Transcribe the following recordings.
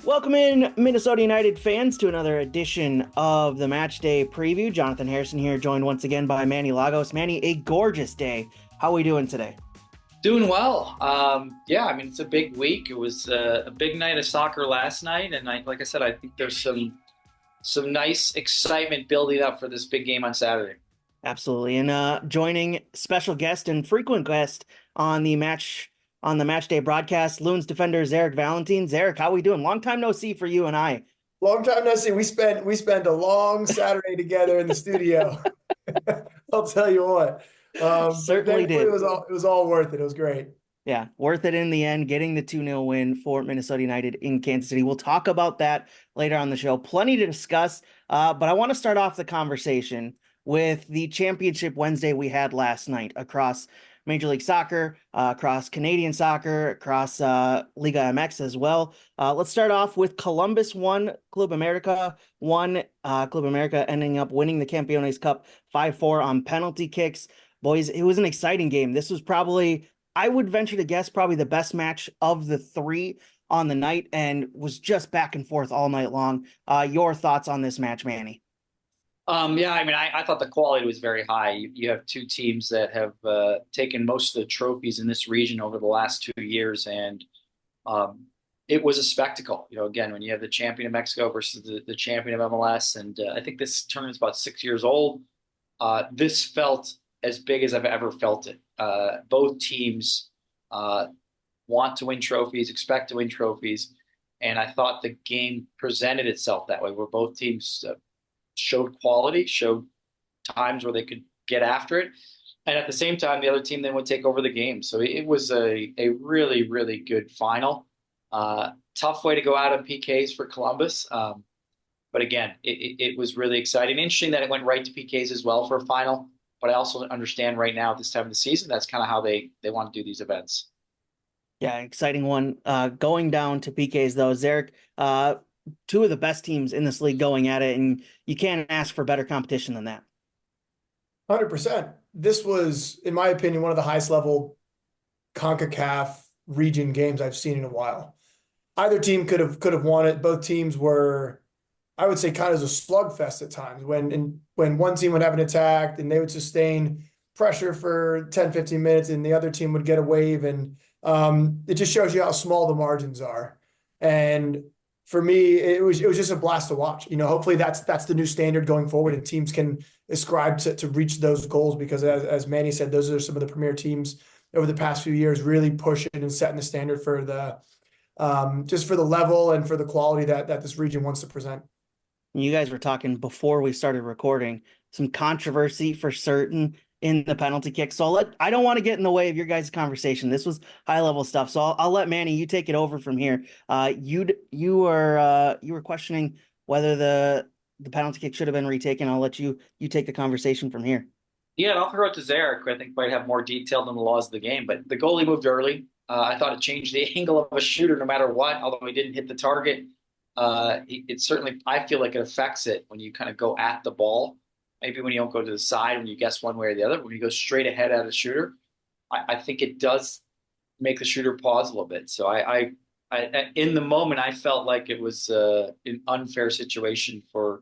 Welcome in, Minnesota United fans, to another edition of the Matchday Preview. Jonathan Harrison here, joined once again by Manny Lagos. Manny, a gorgeous day. How are we doing today? Doing well. Yeah, I mean, it's a big week. It was a big night of soccer last night, and like I said, I think there's some nice excitement building up for this big game on Saturday. Absolutely. And joining special guest and frequent guest on the Matchday broadcast, Loons defender Zarek Valentin. Zarek, how are we doing? Long time no see for you and I. Long time no see. We spent a long Saturday together in the studio. I'll tell you what. Certainly did. It was all worth it. It was great. Yeah, worth it in the end, getting the 2-0 win for Minnesota United in Kansas City. We'll talk about that later on the show. Plenty to discuss, but I want to start off the conversation with the Championship Wednesday we had last night across Major League Soccer, across Canadian soccer, across Liga MX as well. Let's start off with Columbus 1, Club America 1. Club America ending up winning the Campeones Cup 5-4 on penalty kicks. Boys, it was an exciting game. This was probably, I would venture to guess, probably the best match of the three on the night, and was just back and forth all night long. Your thoughts on this match, Manny? Yeah, I mean, I thought the quality was very high. You have two teams that have taken most of the trophies in this region over the last 2 years, and it was a spectacle. You know, again, when you have the champion of Mexico versus the champion of MLS, and I think this tournament's about 6 years old. This felt as big as I've ever felt it. Both teams want to win trophies, expect to win trophies, and I thought the game presented itself that way, where both teams showed quality, showed times where they could get after it, and at the same time, the other team then would take over the game. So it was a really, really good final. Tough way to go out of PKs for Columbus, but again, it was really exciting. Interesting that it went right to PKs as well for a final. But I also understand right now at this time of the season, that's kind of how they want to do these events. Yeah, exciting one. Going down to PKs, though, Zarek, two of the best teams in this league going at it, and you can't ask for better competition than that. 100%. This was, in my opinion, one of the highest level CONCACAF region games I've seen in a while. Either team could have won it. Both teams were, I would say, kind of as a slugfest at times when one team would have an attack and they would sustain pressure for 10, 15 minutes and the other team would get a wave. And it just shows you how small the margins are. And for me, it was just a blast to watch. You know, hopefully that's the new standard going forward, and teams can ascribe to reach those goals, because as Manny said, those are some of the premier teams over the past few years, really pushing and setting the standard for the just for the level and for the quality that this region wants to present. You guys were talking before we started recording, some controversy for certain in the penalty kick. So I don't want to get in the way of your guys' conversation. This was high level stuff. So I'll let Manny, you take it over from here. You were questioning whether the penalty kick should have been retaken. I'll let you take the conversation from here. Yeah, and I'll throw it to Zarek, who I think might have more detail than the laws of the game. But the goalie moved early. I thought it changed the angle of a shooter no matter what, although he didn't hit the target. It certainly, I feel like it affects it when you kind of go at the ball. Maybe when you don't go to the side, when you guess one way or the other, when you go straight ahead at a shooter, I think it does make the shooter pause a little bit. So I in the moment, I felt like it was an unfair situation for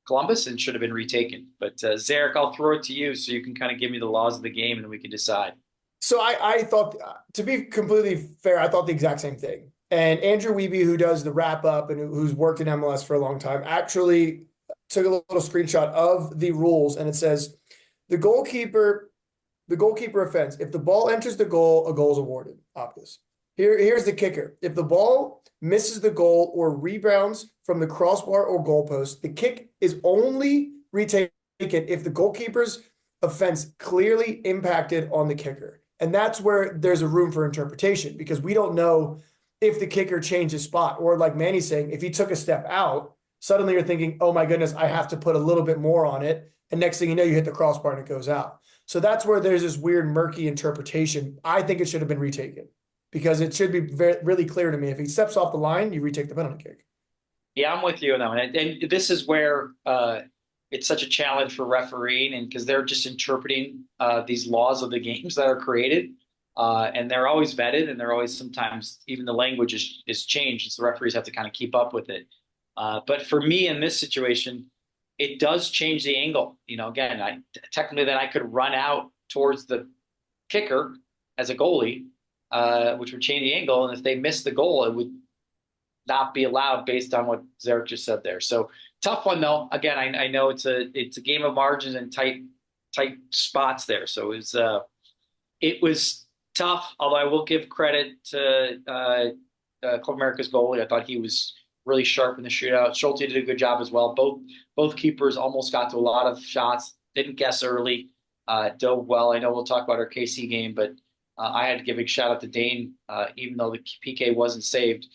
Columbus and should have been retaken. But Zarek, I'll throw it to you so you can kind of give me the laws of the game and then we can decide. So I thought, to be completely fair, I thought the exact same thing. And Andrew Wiebe, who does the wrap up and who's worked in MLS for a long time, actually took a little screenshot of the rules, and it says the goalkeeper offense. If the ball enters the goal, a goal is awarded. Obvious. Here's the kicker. If the ball misses the goal or rebounds from the crossbar or goalpost, the kick is only retaken if the goalkeeper's offense clearly impacted on the kicker. And that's where there's a room for interpretation, because we don't know if the kicker changed his spot, or like Manny's saying, if he took a step out, suddenly you're thinking, oh my goodness, I have to put a little bit more on it. And next thing you know, you hit the crossbar and it goes out. So that's where there's this weird, murky interpretation. I think it should have been retaken, because it should be really clear to me. If he steps off the line, you retake the penalty kick. Yeah, I'm with you on that one. And this is where it's such a challenge for refereeing, and because they're just interpreting these laws of the games that are created, and they're always vetted, and they're always sometimes even the language is changed, so the referees have to kind of keep up with it. But for me in this situation, it does change the angle. Again, technically then I could run out towards the kicker as a goalie, which would change the angle, and if they missed the goal, it would not be allowed based on what Zarek just said there. So tough one though. Again, I know it's a game of margins and tight spots there. So it was tough. Although I will give credit to Club America's goalie. I thought he was really sharp in the shootout. Schulte did a good job as well. Both keepers almost got to a lot of shots. Didn't guess early. Dove well. I know we'll talk about our KC game, but I had to give a shout out to Dane, even though the PK wasn't saved.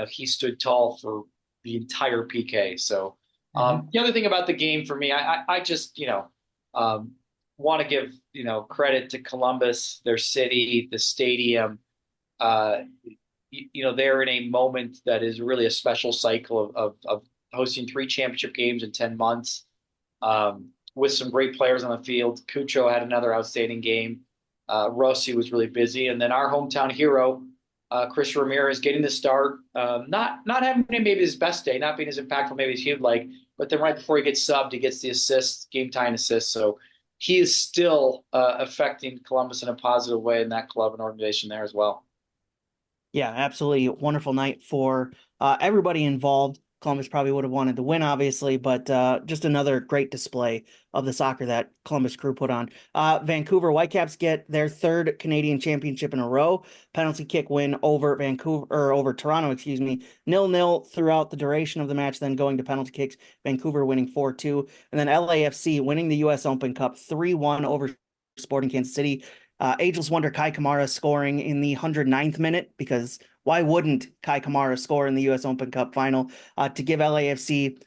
He stood tall for the entire PK. So the other thing about the game for me, I just want to give credit to Columbus, their city, the stadium. They're in a moment that is really a special cycle of hosting 3 championship games in 10 months, with some great players on the field. Cucho had another outstanding game. Rossi was really busy, and then our hometown hero, Chris Ramirez, getting the start, not having maybe his best day, not being as impactful maybe as he'd like, but then right before he gets subbed, he gets the assist, game tying assist. So he is still affecting Columbus in a positive way in that club and organization there as well. Yeah, absolutely. Wonderful night for everybody involved. Columbus probably would have wanted the win, obviously, but just another great display of the soccer that Columbus crew put on. Vancouver Whitecaps get their 3rd Canadian championship in a row. Penalty kick win over Toronto, 0-0 throughout the duration of the match, then going to penalty kicks. Vancouver winning 4-2, and then LAFC winning the U.S. Open Cup 3-1 over Sporting Kansas City. Ageless wonder Kai Kamara scoring in the 109th minute, because why wouldn't Kai Kamara score in the U.S. Open Cup final to give LAFC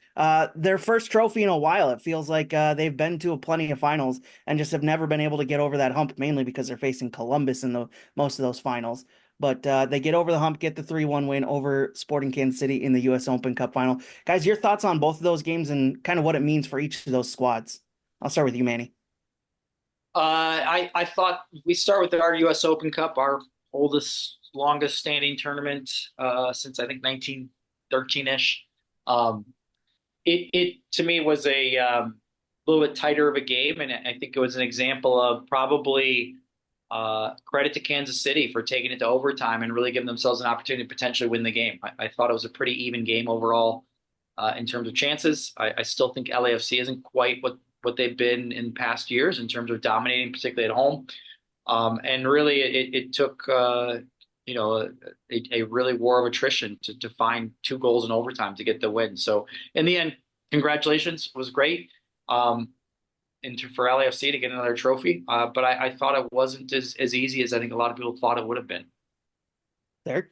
their first trophy in a while? It feels like they've been to plenty of finals and just have never been able to get over that hump, mainly because they're facing Columbus in most of those finals. But they get over the hump, get the 3-1 win over Sporting Kansas City in the U.S. Open Cup final. Guys, your thoughts on both of those games and kind of what it means for each of those squads? I'll start with you, Manny. I thought we start with our U.S. Open Cup, our oldest, longest standing tournament since I think 1913-ish. It to me was a little bit tighter of a game, and I think it was an example of probably credit to Kansas City for taking it to overtime and really giving themselves an opportunity to potentially win the game. I thought it was a pretty even game overall in terms of chances. I still think LAFC isn't quite what they've been in past years in terms of dominating, particularly at home. And really, it took a really war of attrition to find 2 goals in overtime to get the win. So in the end, congratulations, it was great for LAFC to get another trophy. But I thought it wasn't as easy as I think a lot of people thought it would have been. There.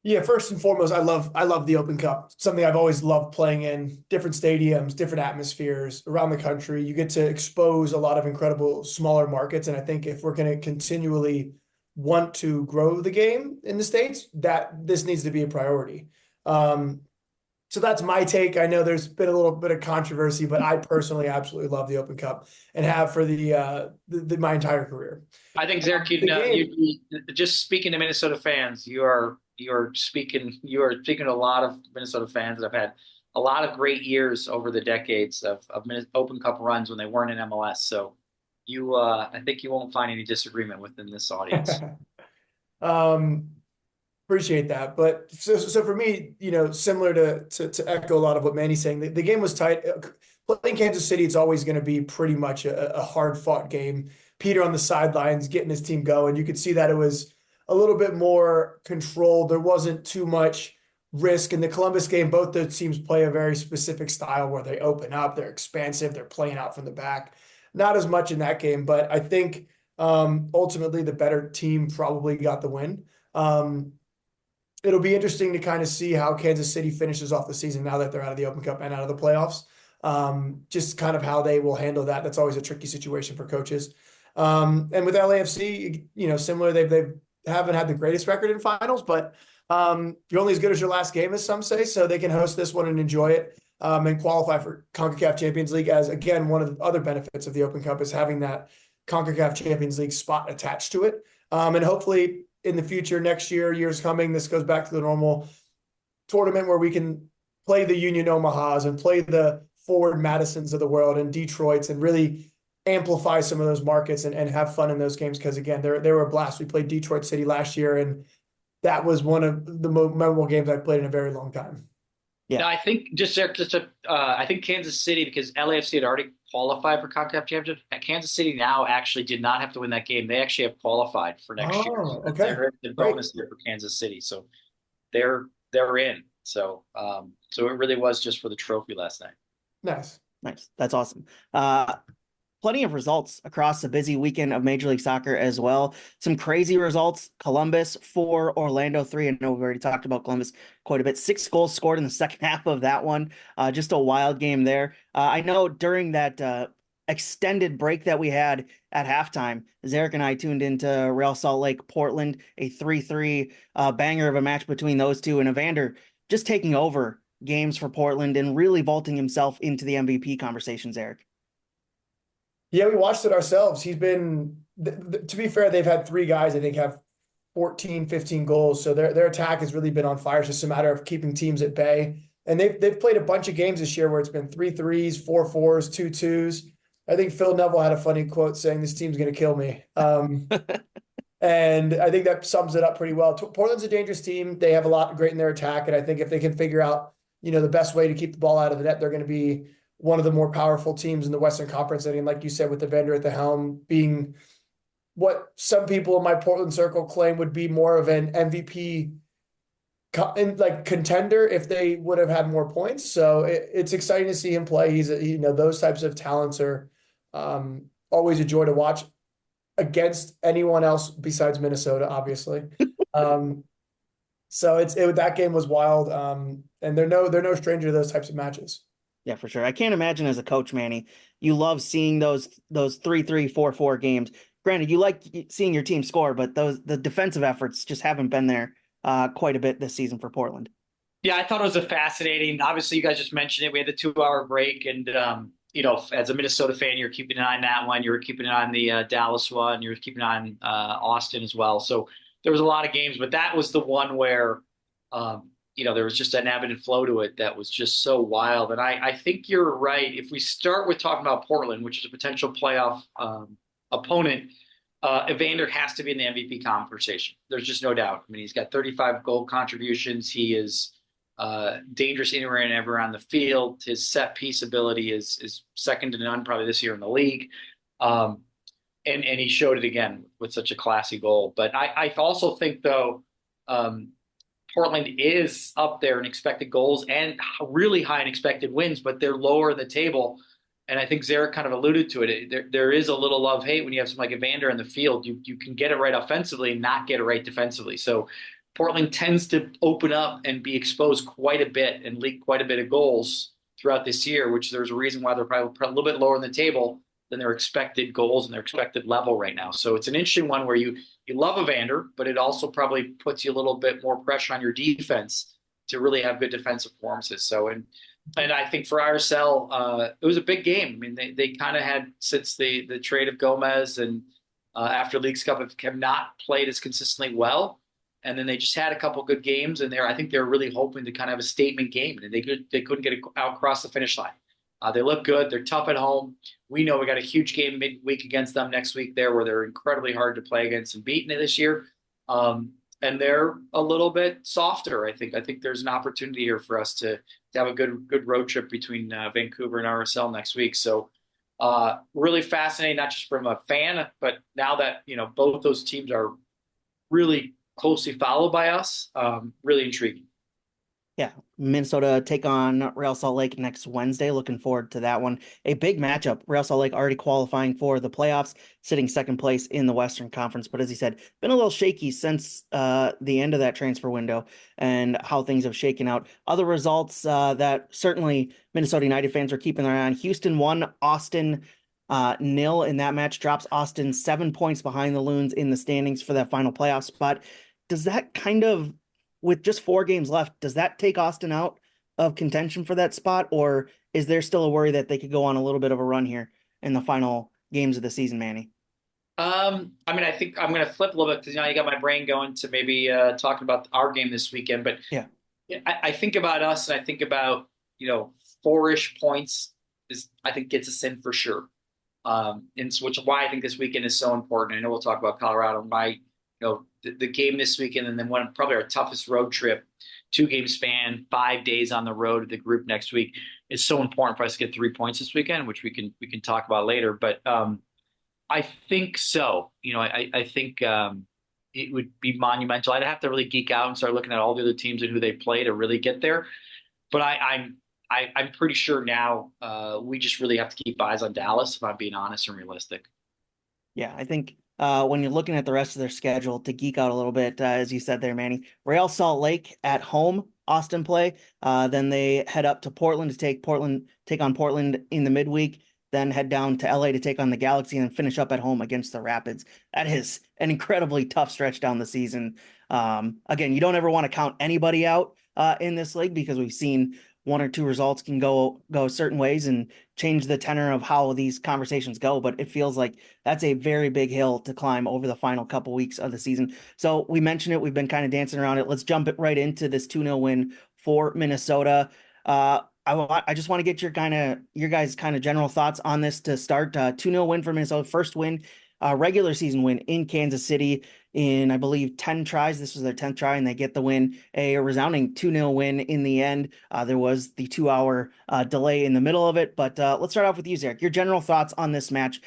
Yeah, first and foremost, I love the Open Cup. Something I've always loved playing in different stadiums, different atmospheres around the country. You get to expose a lot of incredible smaller markets, and I think if we're going to continually want to grow the game in the States, that this needs to be a priority. So that's my take. I know there's been a little bit of controversy, but I personally absolutely love the Open Cup and have for my entire career. I think Zarek, you just speaking to Minnesota fans, you are speaking to a lot of Minnesota fans that have had a lot of great years over the decades of Open Cup runs when they weren't in MLS. So I think you won't find any disagreement within this audience. Appreciate that. But so for me, similar to echo a lot of what Manny's saying, the game was tight. Playing Kansas City, it's always going to be pretty much a hard fought game. Peter on the sidelines getting his team going. You could see that it was a little bit more controlled. There wasn't too much risk in the Columbus game. Both those teams play a very specific style where they open up, they're expansive, they're playing out from the back. Not as much in that game, but I think ultimately the better team probably got the win. It'll be interesting to kind of see how Kansas City finishes off the season now that they're out of the Open Cup and out of the playoffs. Just kind of how they will handle that. That's always a tricky situation for coaches. And with LAFC, similar, they haven't had the greatest record in finals, but you're only as good as your last game, as some say, so they can host this one and enjoy it. and qualify for CONCACAF Champions League. As again, one of the other benefits of the Open Cup is having that CONCACAF Champions League spot attached to it. And hopefully in the future, next year, years coming, this goes back to the normal tournament where we can play the Union Omahas and play the Forward Madisons of the world and Detroits and really amplify some of those markets and have fun in those games. Because again, they were a blast. We played Detroit City last year, and that was one of the most memorable games I've played in a very long time. Yeah, I think I think Kansas City, because LAFC had already qualified for CONCACAF Championship. Kansas City now actually did not have to win that game. They actually have qualified for next year. So okay. They're the bonus there for Kansas City, so they're in. So so it really was just for the trophy last night. Nice. That's awesome. Plenty of results across the busy weekend of Major League Soccer as well. Some crazy results. Columbus 4, Orlando 3. I know we've already talked about Columbus quite a bit. 6 goals scored in the second half of that one. Just a wild game there. I know during that extended break that we had at halftime, Zarek and I tuned into Real Salt Lake Portland, a 3-3 banger of a match between those two, and Evander just taking over games for Portland and really vaulting himself into the MVP conversations, Eric. Yeah, we watched it ourselves. He's been, to be fair, they've had 3 guys, I think, have 14, 15 goals. So their attack has really been on fire. It's just a matter of keeping teams at bay. And they've played a bunch of games this year where it's been 3-3s, 4-4s, 2-2s. I think Phil Neville had a funny quote saying, "This team's going to kill me." And I think that sums it up pretty well. Portland's a dangerous team. They have a lot great in their attack. And I think if they can figure out, the best way to keep the ball out of the net, they're going to be one of the more powerful teams in the Western Conference. And like you said, with Evander at the helm, being what some people in my Portland circle claim would be more of an MVP contender if they would have had more points. So it's exciting to see him play. He's those types of talents are always a joy to watch against anyone else besides Minnesota, obviously. So that game was wild. And they're no stranger to those types of matches. Yeah, for sure. I can't imagine as a coach, Manny, you love seeing those 3-3, 4-4 games. Granted, you like seeing your team score, but the defensive efforts just haven't been there quite a bit this season for Portland. Yeah, I thought it was a fascinating. Obviously, you guys just mentioned it. We had the 2-hour break, and as a Minnesota fan, you're keeping an eye on that one. You were keeping an eye on the Dallas one. You were keeping an eye on Austin as well. So there was a lot of games, but that was the one where there was just an ebb and flow to it that was just so wild. And I think you're right. If we start with talking about Portland, which is a potential playoff opponent, Evander has to be in the MVP conversation. There's just no doubt. I mean, he's got 35 goal contributions. He is dangerous anywhere and ever on the field. His set piece ability is second to none probably this year in the league. And he showed it again with such a classy goal. But I also think, though, Portland is up there in expected goals and really high in expected wins, but they're lower in the table. And I think Zarek kind of alluded to it. There is a little love-hate when you have something like Evander in the field. You can get it right offensively and not get it right defensively. So Portland tends to open up and be exposed quite a bit and leak quite a bit of goals throughout this year, which there's a reason why they're probably a little bit lower in the table than their expected goals and their expected level right now. So it's an interesting one where you love Evander, but it also probably puts you a little bit more pressure on your defense to really have good defensive performances. So, and I think for RSL, it was a big game. I mean, they kind of had, since the trade of Gomez and after Leagues Cup, have not played as consistently well. And then they just had a couple good games, and I think they're really hoping to kind of have a statement game, and they couldn't get it out across the finish line. They look good. They're tough at home. We know we got a huge game midweek against them next week there, where they're incredibly hard to play against and beaten this year. And they're a little bit softer, I think. I think there's an opportunity here for us to have a good road trip between Vancouver and RSL next week. So really fascinating, not just from a fan, but now that, both those teams are really closely followed by us, really intriguing. Yeah, Minnesota take on Real Salt Lake next Wednesday. Looking forward to that one. A big matchup. Real Salt Lake already qualifying for the playoffs, sitting second place in the Western Conference. But as he said, been a little shaky since the end of that transfer window and how things have shaken out. Other results that certainly Minnesota United fans are keeping their eye on. Houston won, Austin 0 in that match. Drops Austin 7 points behind the Loons in the standings for that final playoff spot. Does that kind of, with just 4 games left, does that take Austin out of contention for that spot, or is there still a worry that they could go on a little bit of a run here in the final games of the season, Manny? I mean, I think I'm going to flip a little bit because you got my brain going to maybe talking about our game this weekend. But Yeah. yeah, I think about us, and I think about four-ish points is I think gets us in for sure. And which is why I think this weekend is so important. I know we'll talk about Colorado, the game this weekend, and then probably our toughest road trip, 2 game span, 5 days on the road to the group next week. It's so important for us to get 3 points this weekend, which we can talk about later. But I think so. I think it would be monumental. I'd have to really geek out and start looking at all the other teams and who they play to really get there. But I'm pretty sure now we just really have to keep eyes on Dallas, if I'm being honest and realistic. Yeah, I think when you're looking at the rest of their schedule, to geek out a little bit, as you said there, Manny, Real Salt Lake at home, Austin play. Then they head up to Portland to take on Portland in the midweek, then head down to LA to take on the Galaxy and finish up at home against the Rapids. That is an incredibly tough stretch down the season. Again, you don't ever want to count anybody out in this league because we've seen one or two results can go certain ways and change the tenor of how these conversations go. But it feels like that's a very big hill to climb over the final couple weeks of the season. So we mentioned it. We've been kind of dancing around it. Let's jump it right into this 2-0 win for Minnesota. I just want to get your guys' kind of general thoughts on this to start. 2-0 win for Minnesota, first win, regular season win in Kansas City in, I believe, 10 tries. This was their 10th try, and they get the win, a resounding 2-0 win in the end. There was the 2-hour delay in the middle of it, but let's start off with you, Zarek. Your general thoughts on this match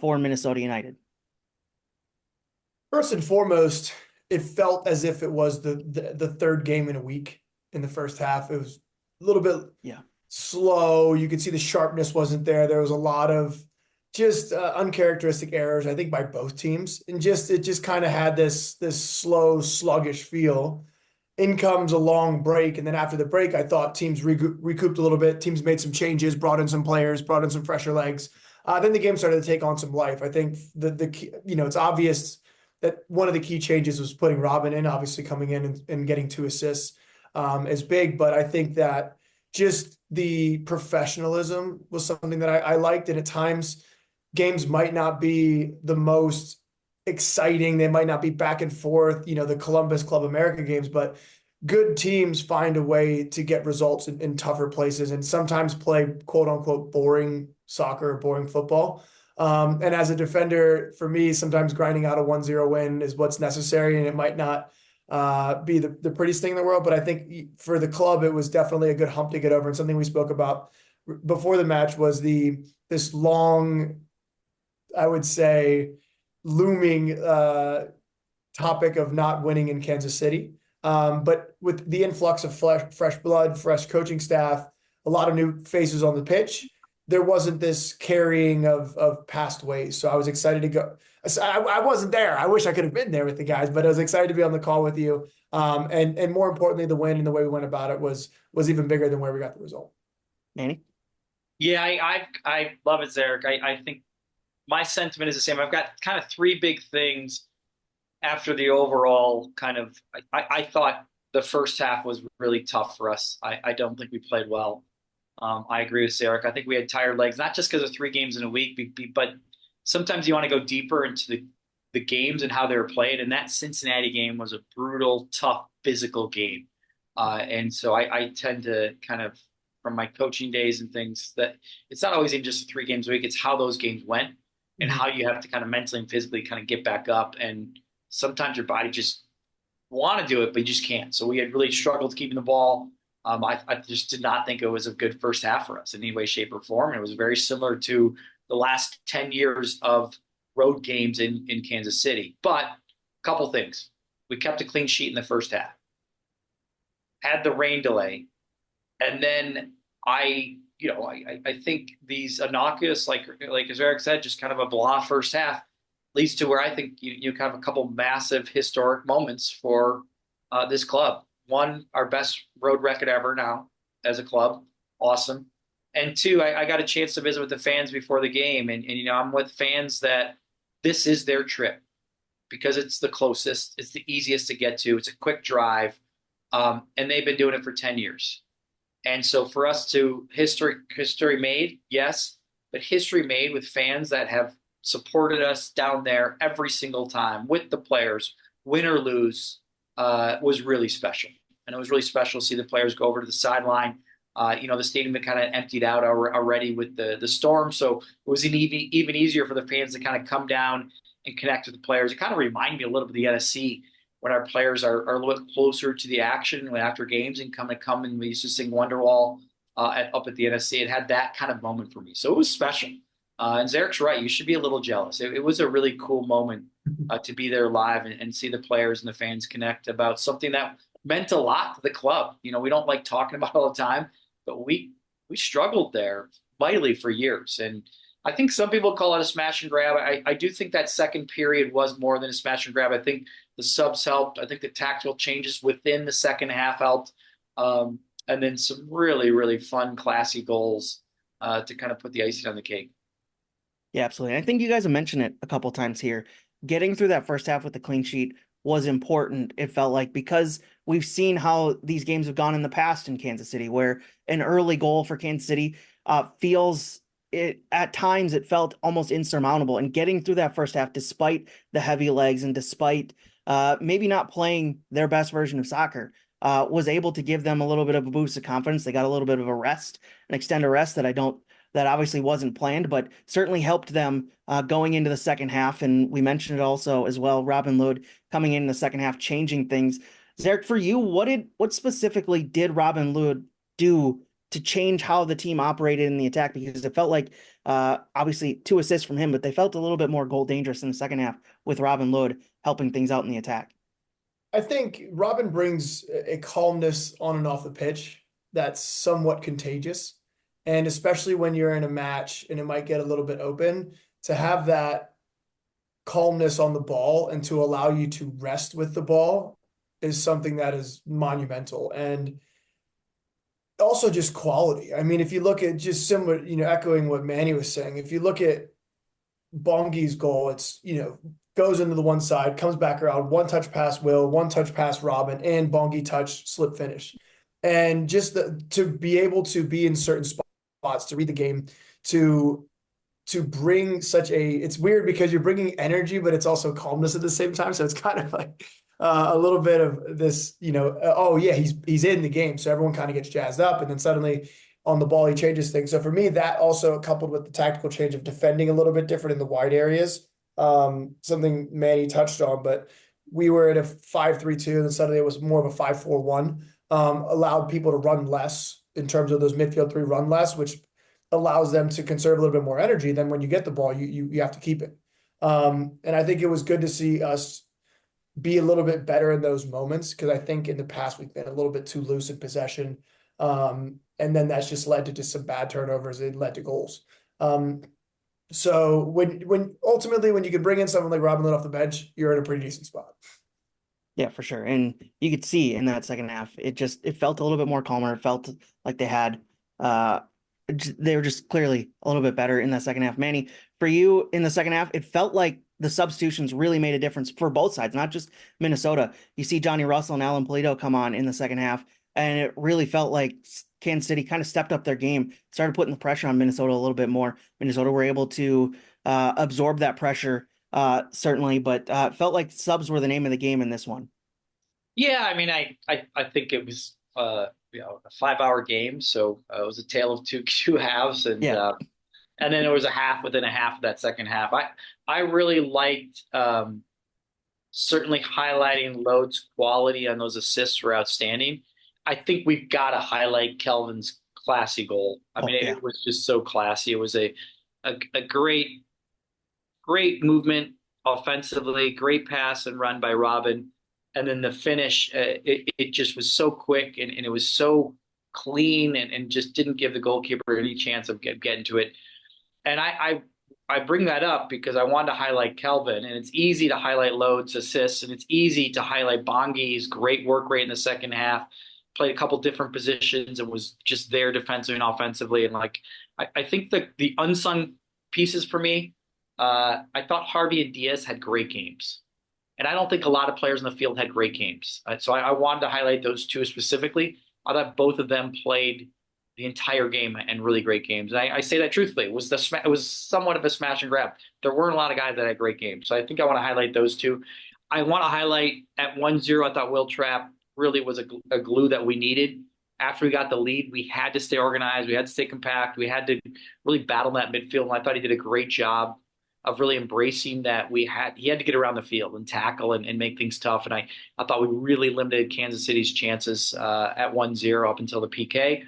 for Minnesota United. First and foremost, it felt as if it was the third game in a week in the first half. It was a little bit slow. You could see the sharpness wasn't there. There was a lot of just uncharacteristic errors, I think, by both teams. And it just kind of had this slow, sluggish feel. In comes a long break. And then after the break, I thought teams recouped a little bit. Teams made some changes, brought in some players, brought in some fresher legs. Then the game started to take on some life. I think the key, it's obvious that one of the key changes was putting Robin in, obviously coming in and getting 2 assists is big. But I think that just the professionalism was something that I liked. And at times, games might not be the most exciting. They might not be back and forth, the Columbus Club America games, but good teams find a way to get results in tougher places and sometimes play quote unquote boring soccer or boring football. And as a defender, for me, sometimes grinding out a 1-0 win is what's necessary, and it might not be the prettiest thing in the world, but I think for the club, it was definitely a good hump to get over. And something we spoke about before the match was this long, I would say, looming topic of not winning in Kansas City. But with the influx of fresh blood, fresh coaching staff, a lot of new faces on the pitch, there wasn't this carrying of past ways. So I was excited to go. I wasn't there. I wish I could have been there with the guys, but I was excited to be on the call with you. And more importantly, the win and the way we went about it was even bigger than where we got the result. Manny? Yeah, I love it, Zarek. I think my sentiment is the same. I've got kind of 3 big things after the overall kind of, I thought the first half was really tough for us. I don't think we played well. I agree with Zarek. I think we had tired legs, not just because of 3 games in a week, but sometimes you want to go deeper into the games and how they were played. And that Cincinnati game was a brutal, tough, physical game. And so I tend to kind of, from my coaching days and things, that it's not always in just 3 games a week. It's how those games went and how you have to kind of mentally and physically kind of get back up. And sometimes your body just want to do it, but you just can't. So we had really struggled keeping the ball. I just did not think it was a good first half for us in any way, shape, or form. And it was very similar to the last 10 years of road games in Kansas City. But a couple things. We kept a clean sheet in the first half, had the rain delay, and then I think these innocuous, like as Eric said, just kind of a blah first half leads to where I think you kind of a couple massive historic moments for this club. One, our best road record ever now as a club. Awesome. And 2, I got a chance to visit with the fans before the game. And I'm with fans that this is their trip because it's the closest. It's the easiest to get to. It's a quick drive. And they've been doing it for 10 years. And so for us to history made, yes, but history made with fans that have supported us down there every single time with the players, win or lose, was really special. And it was really special to see the players go over to the sideline. The stadium had kind of emptied out already with the storm, so it was even easier for the fans to kind of come down and connect with the players. It kind of reminded me a little bit of the NSC when our players are a little bit closer to the action after games and come and we used to sing Wonderwall up at the NSC. It had that kind of moment for me, so it was special. And Zarek's right; you should be a little jealous. It was a really cool moment to be there live and see the players and the fans connect about something that meant a lot to the club. We don't like talking about it all the time, but we struggled there mightily for years. And I think some people call it a smash and grab. I do think that second period was more than a smash and grab. I think the subs helped. I think the tactical changes within the second half helped. And then some really, really fun, classy goals to kind of put the icing on the cake. Yeah, absolutely. I think you guys have mentioned it a couple times here. Getting through that first half with the clean sheet was important, it felt like, because we've seen how these games have gone in the past in Kansas City, where an early goal for Kansas City feels it at times it felt almost insurmountable. And getting through that first half, despite the heavy legs and despite maybe not playing their best version of soccer, was able to give them a little bit of a boost of confidence. They got a little bit of a rest, an extended rest that obviously wasn't planned, but certainly helped them going into the second half. And we mentioned it also as well, Robin Lod coming in the second half, changing things. Zarek, for you, what specifically did Robin Lod do to change how the team operated in the attack? Because it felt like obviously 2 assists from him, but they felt a little bit more goal dangerous in the second half with Robin Lod helping things out in the attack. I think Robin brings a calmness on and off the pitch that's somewhat contagious. And especially when you're in a match and it might get a little bit open, to have that calmness on the ball and to allow you to rest with the ball is something that is monumental. And also just quality. I mean, if you look at just similar, echoing what Manny was saying, if you look at Bongi's goal, it's, goes into the one side, comes back around, one touch pass Will, one touch pass Robin, and Bongi touch slip finish. And just to be able to be in certain spots, to read the game, to bring it's weird because you're bringing energy, but it's also calmness at the same time. So it's kind of like a little bit of this, oh yeah, he's in the game. So everyone kind of gets jazzed up, and then suddenly on the ball, he changes things. So for me, that also coupled with the tactical change of defending a little bit different in the wide areas, something Manny touched on, but we were at a 5-3-2, and then suddenly it was more of a 5-4-1, allowed people to run less in terms of those midfield three run less, which allows them to conserve a little bit more energy. Then when you get the ball, you have to keep it. And I think it was good to see us be a little bit better in those moments, because I think in the past we've been a little bit too loose in possession. And then that's just led to just some bad turnovers. It led to goals. So when ultimately, when you can bring in someone like Robin Lod off the bench, you're in a pretty decent spot. Yeah, for sure. And you could see in that second half, it felt a little bit more calmer. It felt like they were just clearly a little bit better in that second half. Manny, for you in the second half, it felt like the substitutions really made a difference for both sides, not just Minnesota. You see Johnny Russell and Alan Polito come on in the second half, and it really felt like Kansas City kind of stepped up their game, started putting the pressure on Minnesota a little bit more. Minnesota were able to absorb that pressure, certainly, but it felt like subs were the name of the game in this one. Yeah, I mean, I think it was a 5-hour game, so it was a tale of two halves, and Yeah. And then there was a half within a half of that second half. I really liked certainly highlighting Lode's quality on those assists were outstanding. I think we've got to highlight Kelvin's classy goal. I mean, Yeah. it was just so classy. It was a great movement offensively, great pass and run by Robin. And then the finish, it just was so quick and it was so clean and just didn't give the goalkeeper any chance of getting to it. And I bring that up because I wanted to highlight Kelvin, and it's easy to highlight Lode's assists, and it's easy to highlight Bongi's great work rate in the second half, played a couple different positions and was just there defensively and offensively. And I think the unsung pieces for me, I thought Harvey and Diaz had great games. And I don't think a lot of players in the field had great games. So I wanted to highlight those two specifically. I thought both of them played the entire game and really great games. And I say that truthfully. It was somewhat of a smash and grab. There weren't a lot of guys that had great games. So I think I want to highlight those two. I want to highlight at 1-0, I thought Will Trapp really was a glue that we needed. After we got the lead, we had to stay organized. We had to stay compact. We had to really battle that midfield. And I thought he did a great job of really embracing that he had to get around the field and tackle and make things tough. And I thought we really limited Kansas City's chances at 1-0 up until the PK.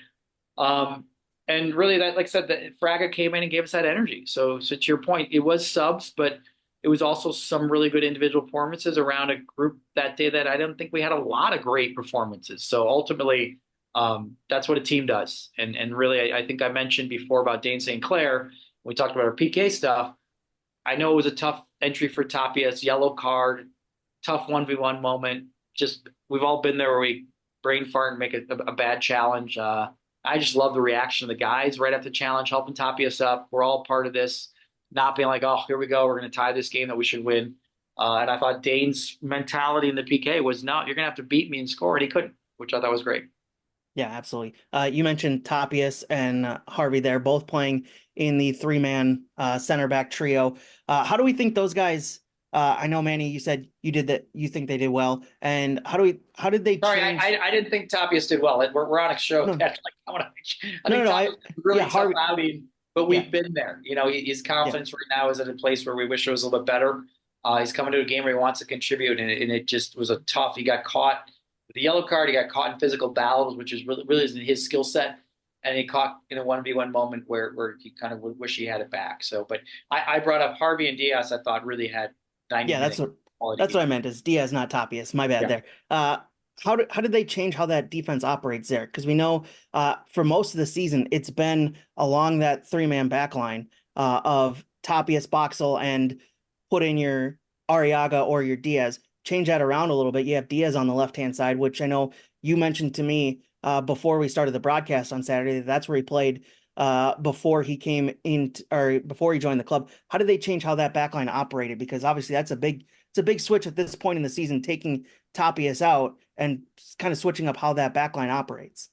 And really that, like I said, that Fraga came in and gave us that energy. So to your point, it was subs, but it was also some really good individual performances around a group that day that I don't think we had a lot of great performances. So ultimately, that's what a team does. And really, I think I mentioned before about Dane St. Clair, we talked about our PK stuff. I know it was a tough entry for Tapias, yellow card, tough 1v1 moment. Just, we've all been there where we brain fart and make a bad challenge. I just love the reaction of the guys right after the challenge, helping Tapias up. We're all part of this, not being like, oh, here we go, we're going to tie this game that we should win. And I thought Dane's mentality in the PK was, no, you're going to have to beat me and score, and he couldn't, which I thought was great. Yeah, absolutely. You mentioned Tapias and Harvey there, both playing in the three-man center back trio. How do we think those guys? I know, Manny, you said you did that. You think they did well, and how did they Sorry, change? I didn't think Tapias did well. We're on a show No, that like I no, think no. Tapias really Yeah, tough Harvey. outing, but we've Yeah, been there. You know, his yeah, confidence right now is at a place where we wish it was a little bit better. He's coming to a game where he wants to contribute, and it just was a tough. He got caught with the yellow card. He got caught in physical battles, which is really isn't his skill set. And he caught in a 1v1 moment where he kind of would wish he had it back. So, but I brought up Harvey and Diaz. I thought really had 90 yeah. minute quality That's what I games. meant. Is Diaz, not Tapias? My bad Yeah. there. How did they change how that defense operates there? Because we know for most of the season it's been along that three-man back line of Tapias, Boxall, and put in your Arriaga or your Diaz. Change that around a little bit. You have Diaz on the left-hand side, which I know you mentioned to me before we started the broadcast on Saturday. That's where he played before he came in or before he joined the club. How did they change how that back line operated? Because obviously it's a big switch at this point in the season, taking Tapias out and kind of switching up how that back line operates.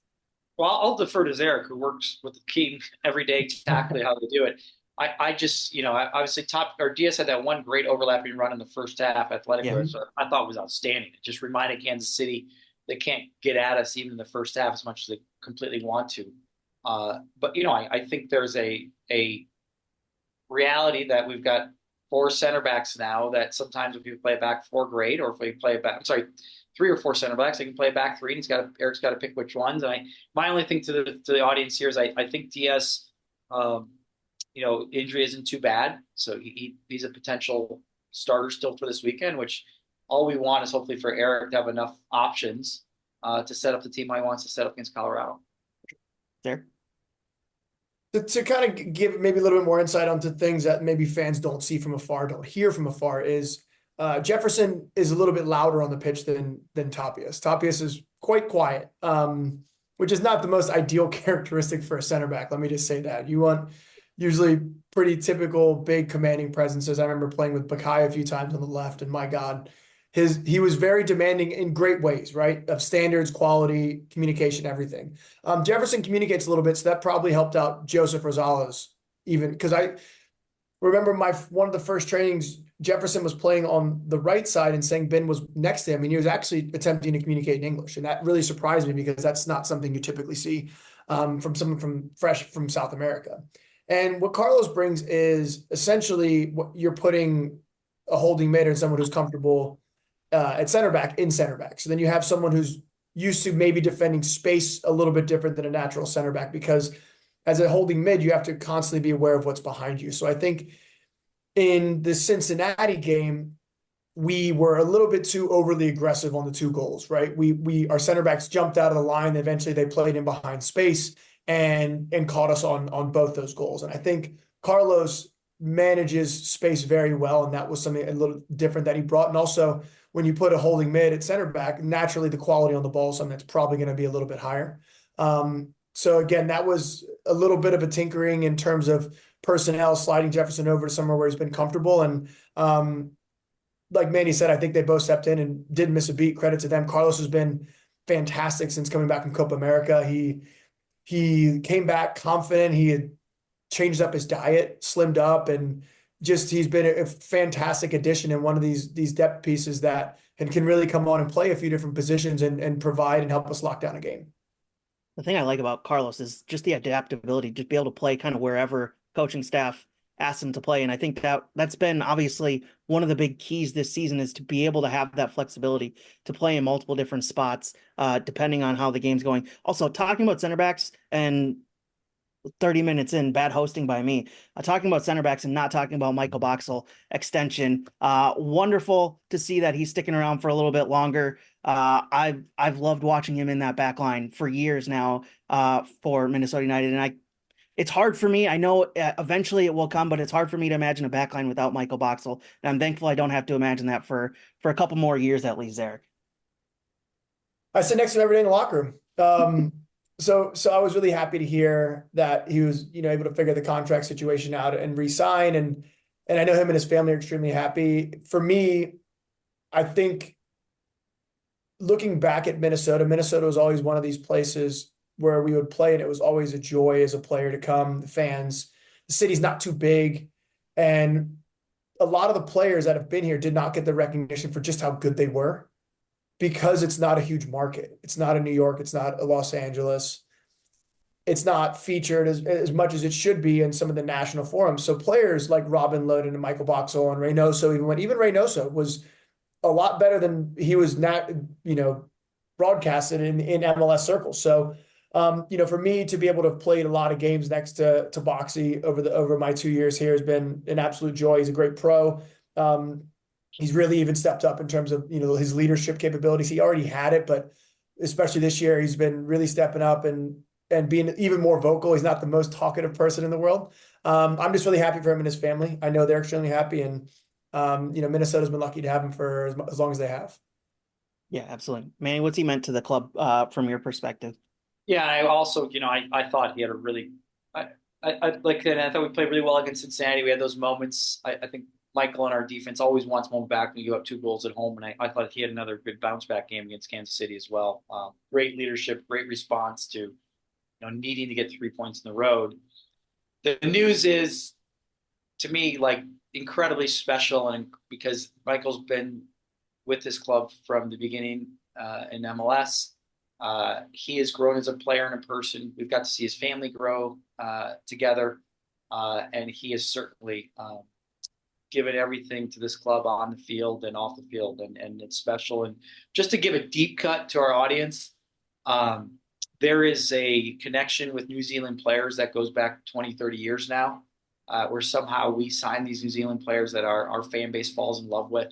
Well, I'll defer to Zarek, who works with the team every day exactly how to do it. I just, obviously Diaz had that one great overlapping run in the first half. Yeah. Athletic, so I thought was outstanding. It just reminded Kansas City they can't get at us even in the first half as much as they completely want to. But I think there's a reality that we've got four center backs now that sometimes if you play it back four, great, or if we play it back, I'm sorry, three or four center backs, they can play it back three, and Eric's got to pick which ones. And my only thing to the audience here is I think Diaz, injury isn't too bad, so he's a potential starter still for this weekend. Which all we want is hopefully for Eric to have enough options to set up the team he wants to set up against Colorado. There. To kind of give maybe a little bit more insight onto things that maybe fans don't see from afar, don't hear from afar, is Jefferson is a little bit louder on the pitch than Tapias. Tapias is quite quiet, which is not the most ideal characteristic for a center back. Let me just say that. You want usually pretty typical big commanding presences. I remember playing with Bakai a few times on the left, and my God, he was very demanding in great ways, right? Of standards, quality, communication, everything. Jefferson communicates a little bit, so that probably helped out Joseph Rosales, even because I remember one of the first trainings, Jefferson was playing on the right side and saying Ben was next to him, and he was actually attempting to communicate in English, and that really surprised me because that's not something you typically see from someone fresh from South America. And what Carlos brings is essentially what you're putting a holding mid or someone who's comfortable at center back in center back. So then you have someone who's used to maybe defending space a little bit different than a natural center back, because as a holding mid, you have to constantly be aware of what's behind you. So I think in the Cincinnati game, we were a little bit too overly aggressive on the two goals, right? Our center backs jumped out of the line. Eventually they played in behind space and caught us on both those goals. And I think Carlos manages space very well, and that was something a little different that he brought. And also, when you put a holding mid at center back, naturally the quality on the ball is something that's probably going to be a little bit higher. So again, that was a little bit of a tinkering in terms of personnel, sliding Jefferson over to somewhere where he's been comfortable. And like Manny said, I think they both stepped in and didn't miss a beat. Credit to them. Carlos has been fantastic since coming back from Copa America. He came back confident. He had changed up his diet, slimmed up, and just he's been a fantastic addition and one of these depth pieces that can really come on and play a few different positions and provide and help us lock down a game. The thing I like about Carlos is just the adaptability, just be able to play kind of wherever coaching staff asks him to play. And I think that's been obviously one of the big keys this season, is to be able to have that flexibility to play in multiple different spots, depending on how the game's going. Also, talking about center backs, and 30 minutes in, bad hosting by me, talking about center backs and not talking about Michael Boxall extension. Wonderful to see that he's sticking around for a little bit longer. I've loved watching him in that back line for years now, for Minnesota United. And it's hard for me. I know eventually it will come, but it's hard for me to imagine a back line without Michael Boxall. And I'm thankful I don't have to imagine that for a couple more years at least, Zarek. I sit next to him every day in the locker room. So I was really happy to hear that he was, able to figure the contract situation out and re-sign. And I know him and his family are extremely happy. For me, I think looking back at Minnesota was always one of these places where we would play, and it was always a joy as a player to come. The fans, the city's not too big, and a lot of the players that have been here did not get the recognition for just how good they were, because it's not a huge market. It's not a New York. It's not a Los Angeles. It's not featured as much as it should be in some of the national forums. So players like Robin Lod and Michael Boxall and Reynoso, even Reynoso was a lot better than he was not, broadcasted in MLS circles. So, for me to be able to have played a lot of games next to Boxy over my 2 years here has been an absolute joy. He's a great pro. He's really even stepped up in terms of, his leadership capabilities. He already had it, but especially this year, he's been really stepping up and being even more vocal. He's not the most talkative person in the world. I'm just really happy for him and his family. I know they're extremely happy, and Minnesota's been lucky to have him for as long as they have. Yeah, absolutely. Manny, what's he meant to the club, from your perspective? Yeah, I also, I thought he had a really, I like, and I thought we played really well against Cincinnati. We had those moments. I think Michael and our defense always wants one back when you give up 2 goals at home. And I thought he had another good bounce back game against Kansas City as well. Great leadership, great response to, needing to get 3 points in the road. The news is, to me, like, incredibly special, and because Michael's been with this club from the beginning in MLS. He has grown as a player and a person. We've got to see his family grow together, and he has certainly given everything to this club on the field and off the field, and it's special. And just to give a deep cut to our audience, there is a connection with New Zealand players that goes back 20, 30 years now, where somehow we sign these New Zealand players that our fan base falls in love with.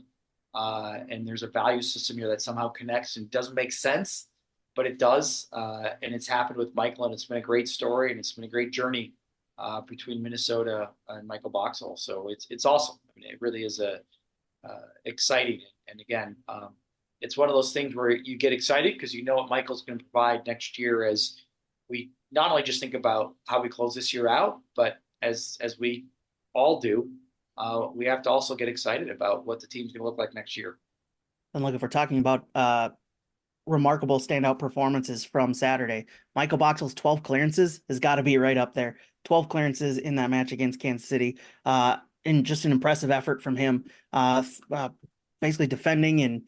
And there's a value system here that somehow connects and doesn't make sense, but it does. And it's happened with Michael, and it's been a great story, and it's been a great journey between Minnesota and Michael Boxall. So it's awesome. I mean, it really is exciting. And again, it's one of those things where you get excited because you know what Michael's going to provide next year, as we not only just think about how we close this year out, but as we all do, we have to also get excited about what the team's going to look like next year. And look, if we're talking about remarkable standout performances from Saturday, Michael Boxall's 12 clearances has got to be right up there. 12 clearances in that match against Kansas City. And just an impressive effort from him, basically defending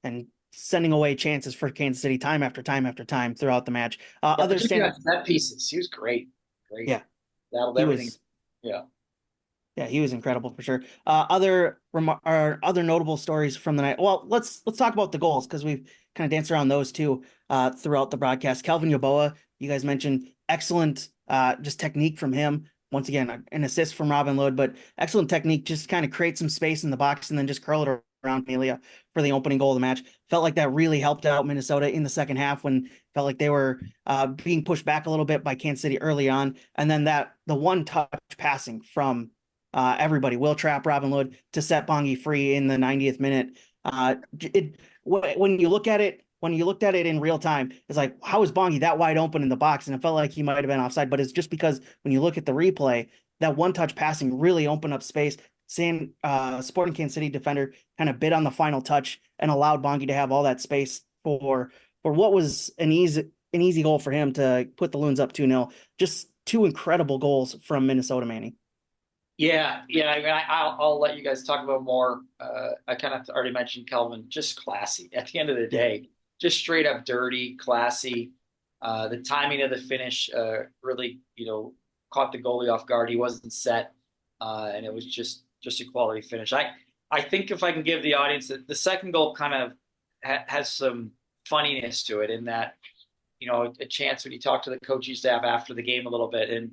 and sending away chances for Kansas City time after time after time throughout the match. Other set pieces, he was great. Yeah. That'll everything. Yeah. Yeah, he was incredible for sure. Other notable stories from the night. Well, let's talk about the goals, because we've kind of danced around those too throughout the broadcast. Kelvin Yeboah, you guys mentioned, excellent just technique from him. Once again, an assist from Robin Lod, but excellent technique, just kind of create some space in the box and then just curl it around Melia for the opening goal of the match. Felt like that really helped out Minnesota in the second half, when felt like they were being pushed back a little bit by Kansas City early on. And then the one touch passing from everybody, Will Trapp, Robin Lod, to set Bongi free in the 90th minute. When you looked at it in real time, it's like, how is Bongi that wide open in the box? And it felt like he might have been offside, but it's just because when you look at the replay, that one touch passing really opened up space. Sporting Kansas City defender kind of bit on the final touch and allowed Bongi to have all that space for for what was an easy goal for him to put the Loons up 2-0. Just two incredible goals from Minnesota, Manny. Yeah. I mean, I'll let you guys talk about more. I kind of already mentioned Kelvin, just classy at the end of the day, just straight up dirty, classy. The timing of the finish really, caught the goalie off guard. He wasn't set, and it was just a quality finish. I think if I can give the audience the second goal kind of has some funniness to it in that, a chance when you talk to the coaching staff after the game a little bit, and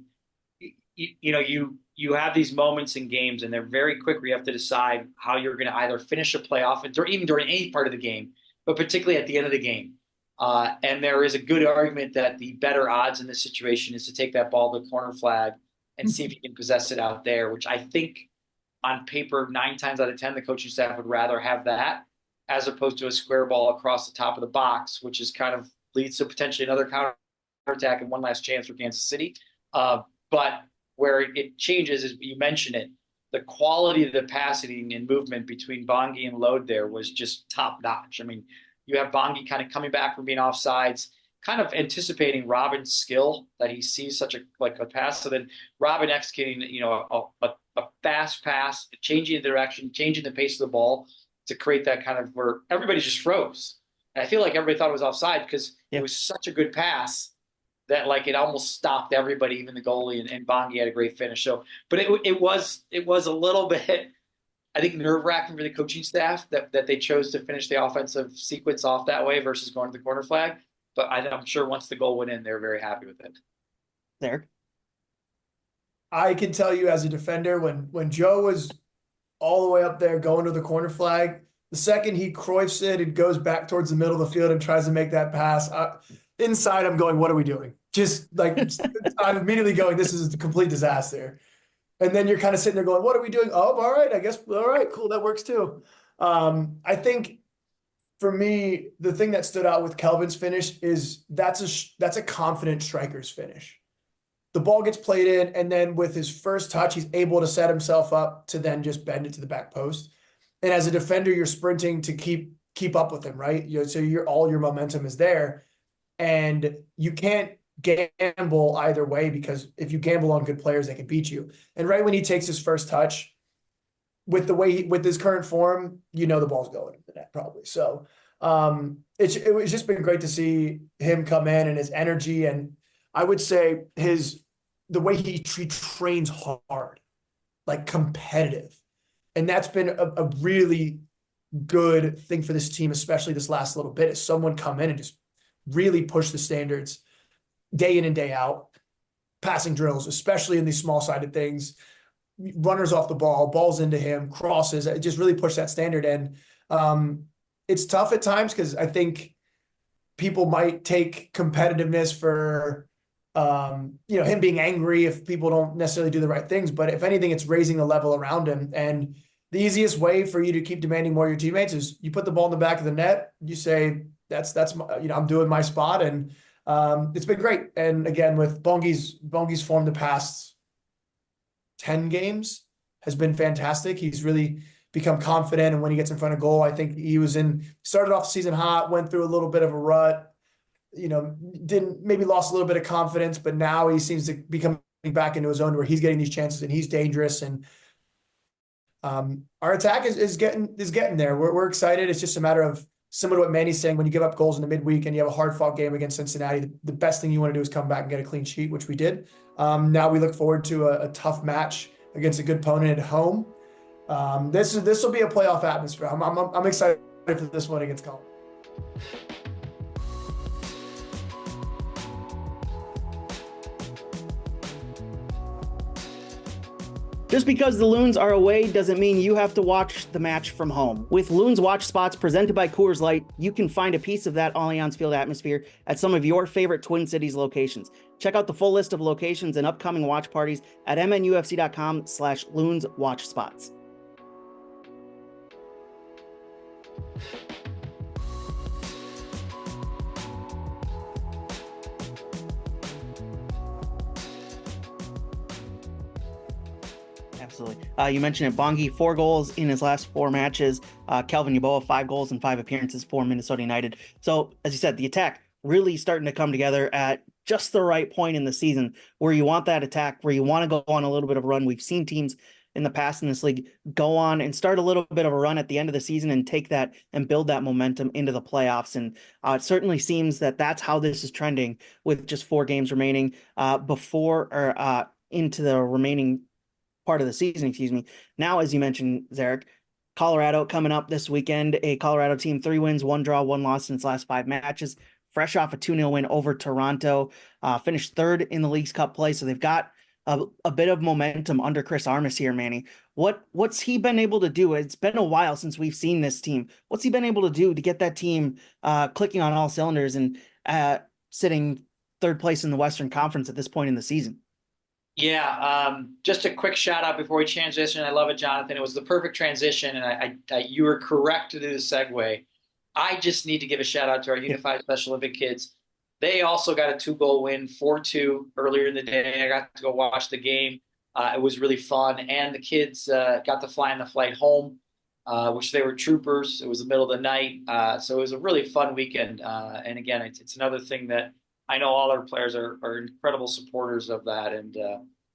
you have these moments in games, and they're very quick where you have to decide how you're going to either finish a playoff, or even during any part of the game, but particularly at the end of the game. And there is a good argument that the better odds in this situation is to take that ball to the corner flag and see if you can possess it out there, which I think on paper, 9 times out of 10, the coaching staff would rather have that as opposed to a square ball across the top of the box, which is kind of leads to potentially another counter attack and one last chance for Kansas City. But where it changes is, you mentioned it, the quality of the passing and movement between Bongi and Lode there was just top notch. I mean, you have Bongi kind of coming back from being offsides, kind of anticipating Robin's skill that he sees such a pass. So then Robin executing, a fast pass, changing the direction, changing the pace of the ball to create that kind of where everybody just froze. And I feel like everybody thought it was offside because it was such a good pass that it almost stopped everybody, even the goalie, and Bongi had a great finish. So, but it was a little bit, I think, nerve-wracking for the coaching staff that they chose to finish the offensive sequence off that way versus going to the corner flag. But I'm sure once the goal went in, they were very happy with it. There. I can tell you as a defender, when Joe was all the way up there going to the corner flag, the second he Cruyffs it and goes back towards the middle of the field and tries to make that pass, inside I'm going, what are we doing? Just I'm immediately going, this is a complete disaster. And then you're kind of sitting there going, what are we doing? Oh, all right, I guess, all right, cool, that works too. I think for me, the thing that stood out with Kelvin's finish is that's a confident striker's finish. The ball gets played in, and then with his first touch, he's able to set himself up to then just bend it to the back post. And as a defender, you're sprinting to keep up with him, right? So all your momentum is there, and you can't gamble either way, because if you gamble on good players, they can beat you. And right when he takes his first touch, with his current form, the ball's going into the net probably. So it was just been great to see him come in and his energy, and I would say the way he trains hard, competitive. And that's been a really good thing for this team, especially this last little bit, is someone come in and just really push the standards day in and day out. Passing drills, especially in these small-sided things, runners off the ball, balls into him, crosses, it just really pushed that standard. And it's tough at times because I think people might take competitiveness for him being angry if people don't necessarily do the right things. But if anything, it's raising the level around him. And the easiest way for you to keep demanding more of your teammates is you put the ball in the back of the net. You say, that's I'm doing my spot. And it's been great. And again, with Bongi's form the past 10 games has been fantastic. He's really become confident. And when he gets in front of goal, I think he started off the season hot, went through a little bit of a rut, maybe lost a little bit of confidence, but now he seems to be coming back into his own where he's getting these chances and he's dangerous. And our attack is getting there. We're excited. It's just a matter of, similar to what Manny's saying, when you give up goals in the midweek and you have a hard-fought game against Cincinnati, the best thing you want to do is come back and get a clean sheet, which we did. Now we look forward to a tough match against a good opponent at home. This will be a playoff atmosphere. I'm excited for this one against Colorado. Just because the Loons are away doesn't mean you have to watch the match from home. With Loons Watch Spots presented by Coors Light, you can find a piece of that Allianz Field atmosphere at some of your favorite Twin Cities locations. Check out the full list of locations and upcoming watch parties at MNUFC.com/Loons Watch Spots. Absolutely. You mentioned it, Bongi, 4 goals in his last 4 matches. Kelvin Yeboah, 5 goals in 5 appearances for Minnesota United. So, as you said, the attack really starting to come together at just the right point in the season where you want that attack, where you want to go on a little bit of a run. We've seen teams in the past in this league go on and start a little bit of a run at the end of the season and take that and build that momentum into the playoffs. And it certainly seems that that's how this is trending with just 4 games remaining into the remaining part of the season, excuse me. Now, as you mentioned, Zarek, Colorado coming up this weekend, a Colorado team, 3 wins, 1 draw, 1 loss in its last 5 matches, fresh off a 2-0 win over Toronto, finished third in the Leagues Cup play. So they've got a bit of momentum under Chris Armas here, Manny. What's he been able to do? It's been a while since we've seen this team. What's he been able to do to get that team clicking on all cylinders and sitting third place in the Western Conference at this point in the season? Yeah, just a quick shout out before we transition. I love it, Jonathan. It was the perfect transition, and you were correct to do the segue. I just need to give a shout out to our Unified Special Olympic kids. They also got a 2-goal win, 4-2 earlier in the day. I got to go watch the game. It was really fun, and the kids got to fly on the flight home, which they were troopers. It was the middle of the night, so it was a really fun weekend. And again, it's another thing that I know all our players are incredible supporters of that, and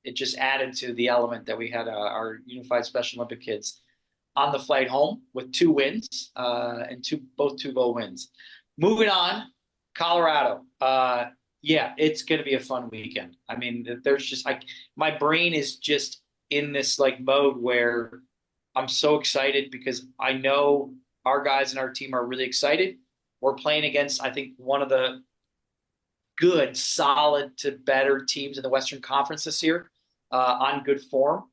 it just added to the element that we had our Unified Special Olympic kids on the flight home with 2 wins and both 2-goal wins. Moving on, Colorado. Yeah, it's going to be a fun weekend. I mean, there's just my brain is just in this like mode where I'm so excited because I know our guys and our team are really excited. We're playing against, I think, one of the good, solid to better teams in the Western Conference this year on good form.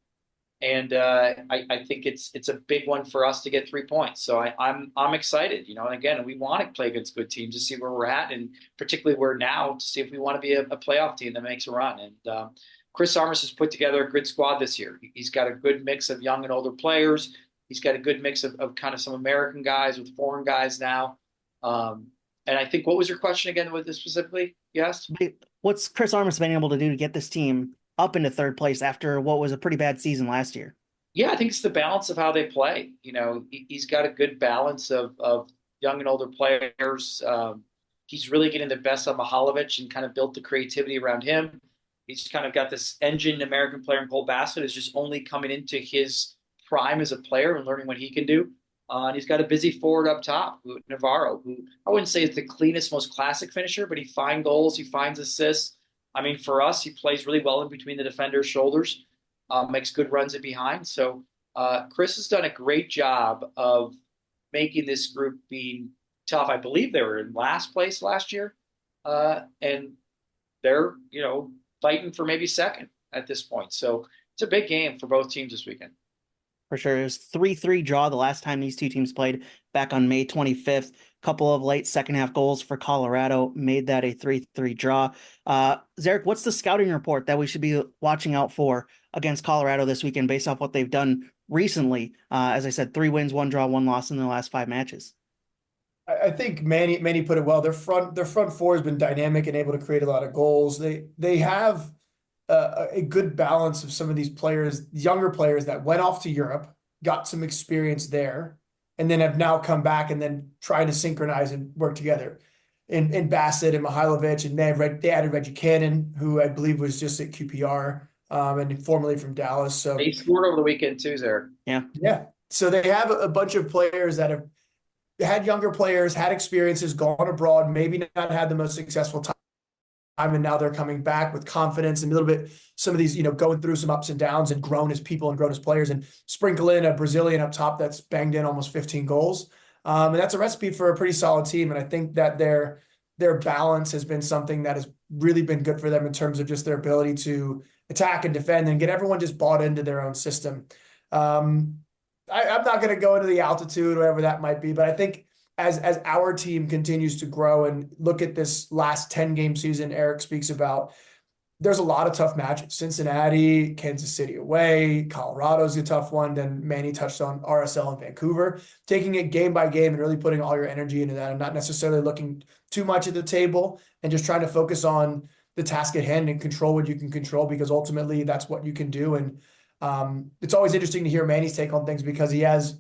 And I think it's a big one for us to get 3 points. So I'm excited, and again, we want to play against good teams to see where we're at, and particularly where now to see if we want to be a playoff team that makes a run. And Chris Armas has put together a good squad this year. He's got a good mix of young and older players. He's got a good mix of kind of some American guys with foreign guys now. And I think, what was your question again with this specifically? Yes. What's Chris Armas been able to do to get this team up into third place after what was a pretty bad season last year? Yeah, I think it's the balance of how they play. He's got a good balance of young and older players. He's really getting the best of Mihalovic and kind of built the creativity around him. He's kind of got this engine American player in Cole Bassett is just only coming into his prime as a player and learning what he can do. And he's got a busy forward up top, Navarro, who I wouldn't say is the cleanest, most classic finisher, but he finds goals, he finds assists. I mean, for us, he plays really well in between the defender's shoulders, makes good runs in behind. So Chris has done a great job of making this group being tough. I believe they were in last place last year, and they're, fighting for maybe second at this point. So it's a big game for both teams this weekend. For sure. It was 3-3 draw the last time these two teams played back on May 25th. Couple of late second half goals for Colorado made that a 3-3 draw. Zarek, what's the scouting report that we should be watching out for against Colorado this weekend based off what they've done recently? As I said, 3 wins, 1 draw, 1 loss in the last 5 matches. I think Manny put it well. Their front four has been dynamic and able to create a lot of goals. They have a good balance of some of these players, younger players that went off to Europe, got some experience there, and then have now come back and then trying to synchronize and work together. In Bassett and Mihalovic, and they added Reggie Cannon, who I believe was just at QPR and formerly from Dallas. So he scored over the weekend too, there. Yeah. So they have a bunch of players that have had younger players, had experiences, gone abroad, maybe not had the most successful time, and now they're coming back with confidence and a little bit, some of these, going through some ups and downs and grown as people and grown as players, and sprinkle in a Brazilian up top that's banged in almost 15 goals. And that's a recipe for a pretty solid team. And I think that their balance has been something that has really been good for them in terms of just their ability to attack and defend and get everyone just bought into their own system. I'm not going to go into the altitude, whatever that might be, but I think as our team continues to grow and look at this last 10-game season Eric speaks about, there's a lot of tough matches. Cincinnati, Kansas City away, Colorado's a tough one. Then Manny touched on RSL and Vancouver. Taking it game by game and really putting all your energy into that and not necessarily looking too much at the table and just trying to focus on the task at hand and control what you can control, because ultimately that's what you can do. And It's always interesting to hear Manny's take on things because he has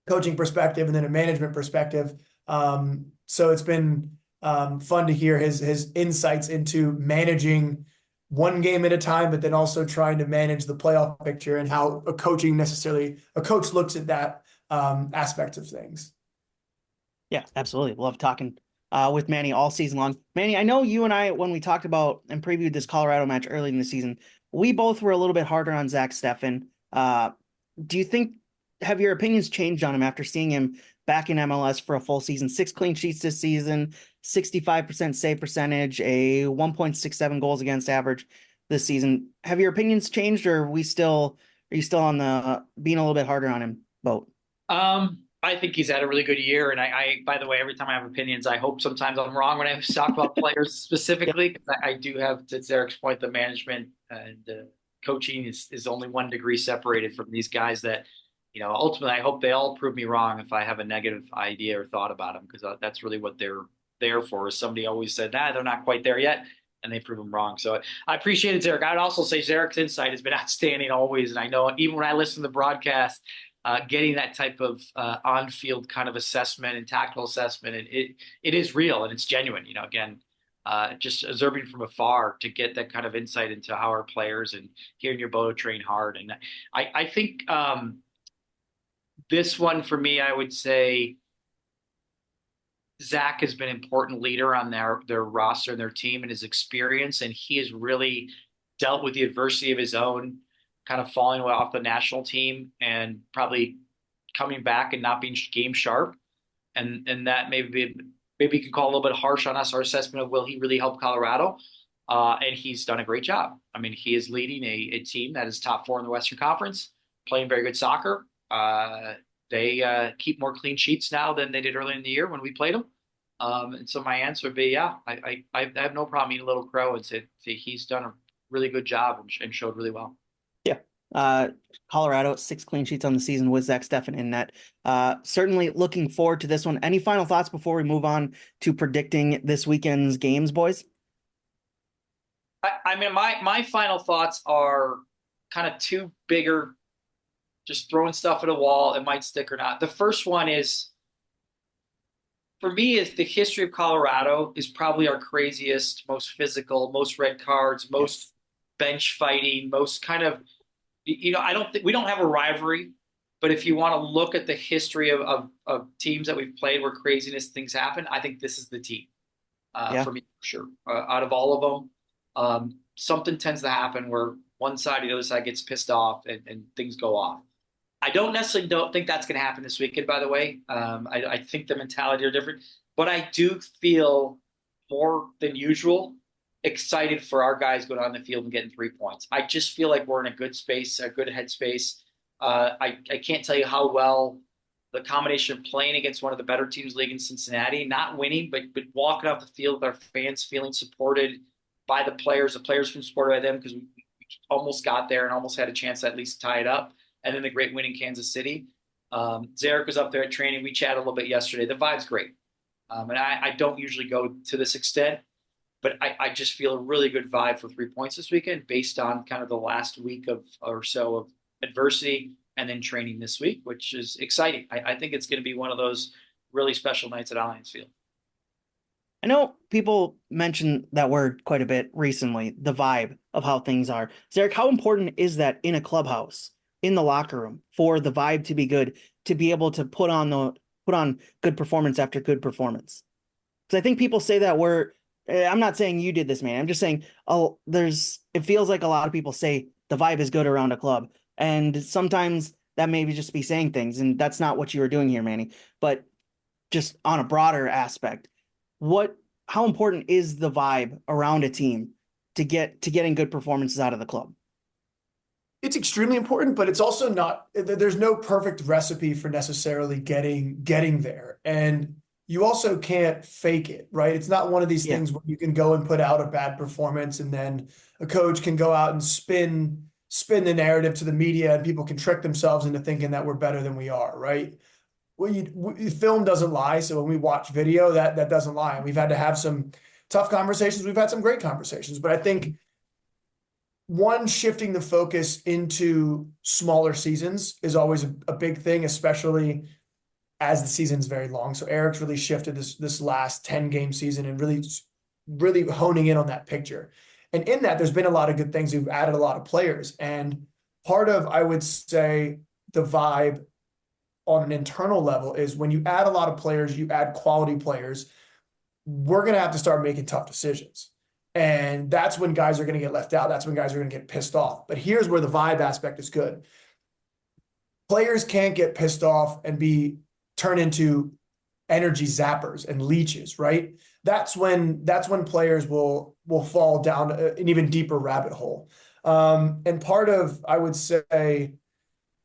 coaching perspective and then a management perspective. So it's been fun to hear his insights into managing one game at a time, but then also trying to manage the playoff picture and how a coach looks at that aspect of things. Yeah, absolutely. Love talking with Manny all season long. Manny, I know you and I, when we talked about and previewed this Colorado match early in the season, we both were a little bit harder on Zach Steffen. Do you think, have your opinions changed on him after seeing him back in MLS for a full season? 6 clean sheets this season, 65% save percentage, a 1.67 goals against average this season. Have your opinions changed, or are you still on the being a little bit harder on him boat? I think he's had a really good year. And by the way, every time I have opinions, I hope sometimes I'm wrong when I talk about players specifically, because I do have, to Zarek's point, the management and coaching is only 1 degree separated from these guys that, ultimately I hope they all prove me wrong if I have a negative idea or thought about them, because that's really what they're there for. Is somebody always said, they're not quite there yet, and they prove them wrong. So I appreciate it, Zarek. I'd also say Zarek's insight has been outstanding always. And I know even when I listen to the broadcast, getting that type of on-field kind of assessment and tactical assessment, and it is real and it's genuine. Again, just observing from afar to get that kind of insight into how our players and hearing your Bodo train hard. And I think this one for me, I would say Zach has been an important leader on their roster and their team and his experience, and he has really dealt with the adversity of his own, kind of falling away off the national team and probably coming back and not being game sharp. And that maybe you could call a little bit harsh on us, our assessment of will he really help Colorado? And he's done a great job. I mean, he is leading a team that is top 4 in the Western Conference, playing very good soccer. They keep more clean sheets now than they did earlier in the year when we played them. And so my answer would be, yeah, I have no problem eating a little crow and say he's done a really good job and showed really well. Colorado, 6 clean sheets on the season with Zach Steffen in net. Certainly looking forward to this one. Any final thoughts before we move on to predicting this weekend's games, boys? I mean, my final thoughts are kind of 2 bigger, just throwing stuff at a wall. It might stick or not. The first one is, for me, is the history of Colorado is probably our craziest, most physical, most red cards, most bench fighting, most kind of, I don't think we don't have a rivalry, but if you want to look at the history of teams that we've played where craziness things happen, I think this is the team for me, for sure. Out of all of them, something tends to happen where one side or the other side gets pissed off and things go off. I don't think that's going to happen this weekend, by the way. I think the mentality are different, but I do feel more than usual excited for our guys going on the field and getting 3 points. I just feel like we're in a good space, a good headspace. I can't tell you how well the combination of playing against one of the better teams in the league in Cincinnati, not winning, but walking off the field with our fans feeling supported by the players feeling supported by them, because we almost got there and almost had a chance to at least tie it up. And then the great win in Kansas City. Zarek was up there at training. We chatted a little bit yesterday. The vibe's great. And I don't usually go to this extent, but I just feel a really good vibe for 3 points this weekend based on kind of the last week or so of adversity and then training this week, which is exciting. I think it's going to be one of those really special nights at Allianz Field. I know people mention that word quite a bit recently, the vibe of how things are. Zarek, how important is that in a clubhouse, in the locker room, for the vibe to be good, to be able to put on good performance after good performance? Because I think people say that I'm not saying you did this, man. I'm just saying, it feels like a lot of people say the vibe is good around a club. And sometimes that may just be saying things, and that's not what you were doing here, Manny. But just on a broader aspect, how important is the vibe around a team to getting good performances out of the club? It's extremely important, but it's also not, there's no perfect recipe for necessarily getting there. And you also can't fake it, right? It's not one of these things where you can go and put out a bad performance and then a coach can go out and spin the narrative to the media and people can trick themselves into thinking that we're better than we are, right? Film doesn't lie. So when we watch video, that doesn't lie. And we've had to have some tough conversations. We've had some great conversations, but I think one, shifting the focus into smaller seasons is always a big thing, especially as the season's very long. So Eric's really shifted this last 10 game season and really honing in on that picture. And in that, there's been a lot of good things. We've added a lot of players. And part of, I would say, the vibe on an internal level is when you add a lot of players, you add quality players, we're going to have to start making tough decisions. And that's when guys are going to get left out. That's when guys are going to get pissed off. But here's where the vibe aspect is good. Players can't get pissed off and turn into energy zappers and leeches, right? That's when players will fall down an even deeper rabbit hole. And part of, I would say,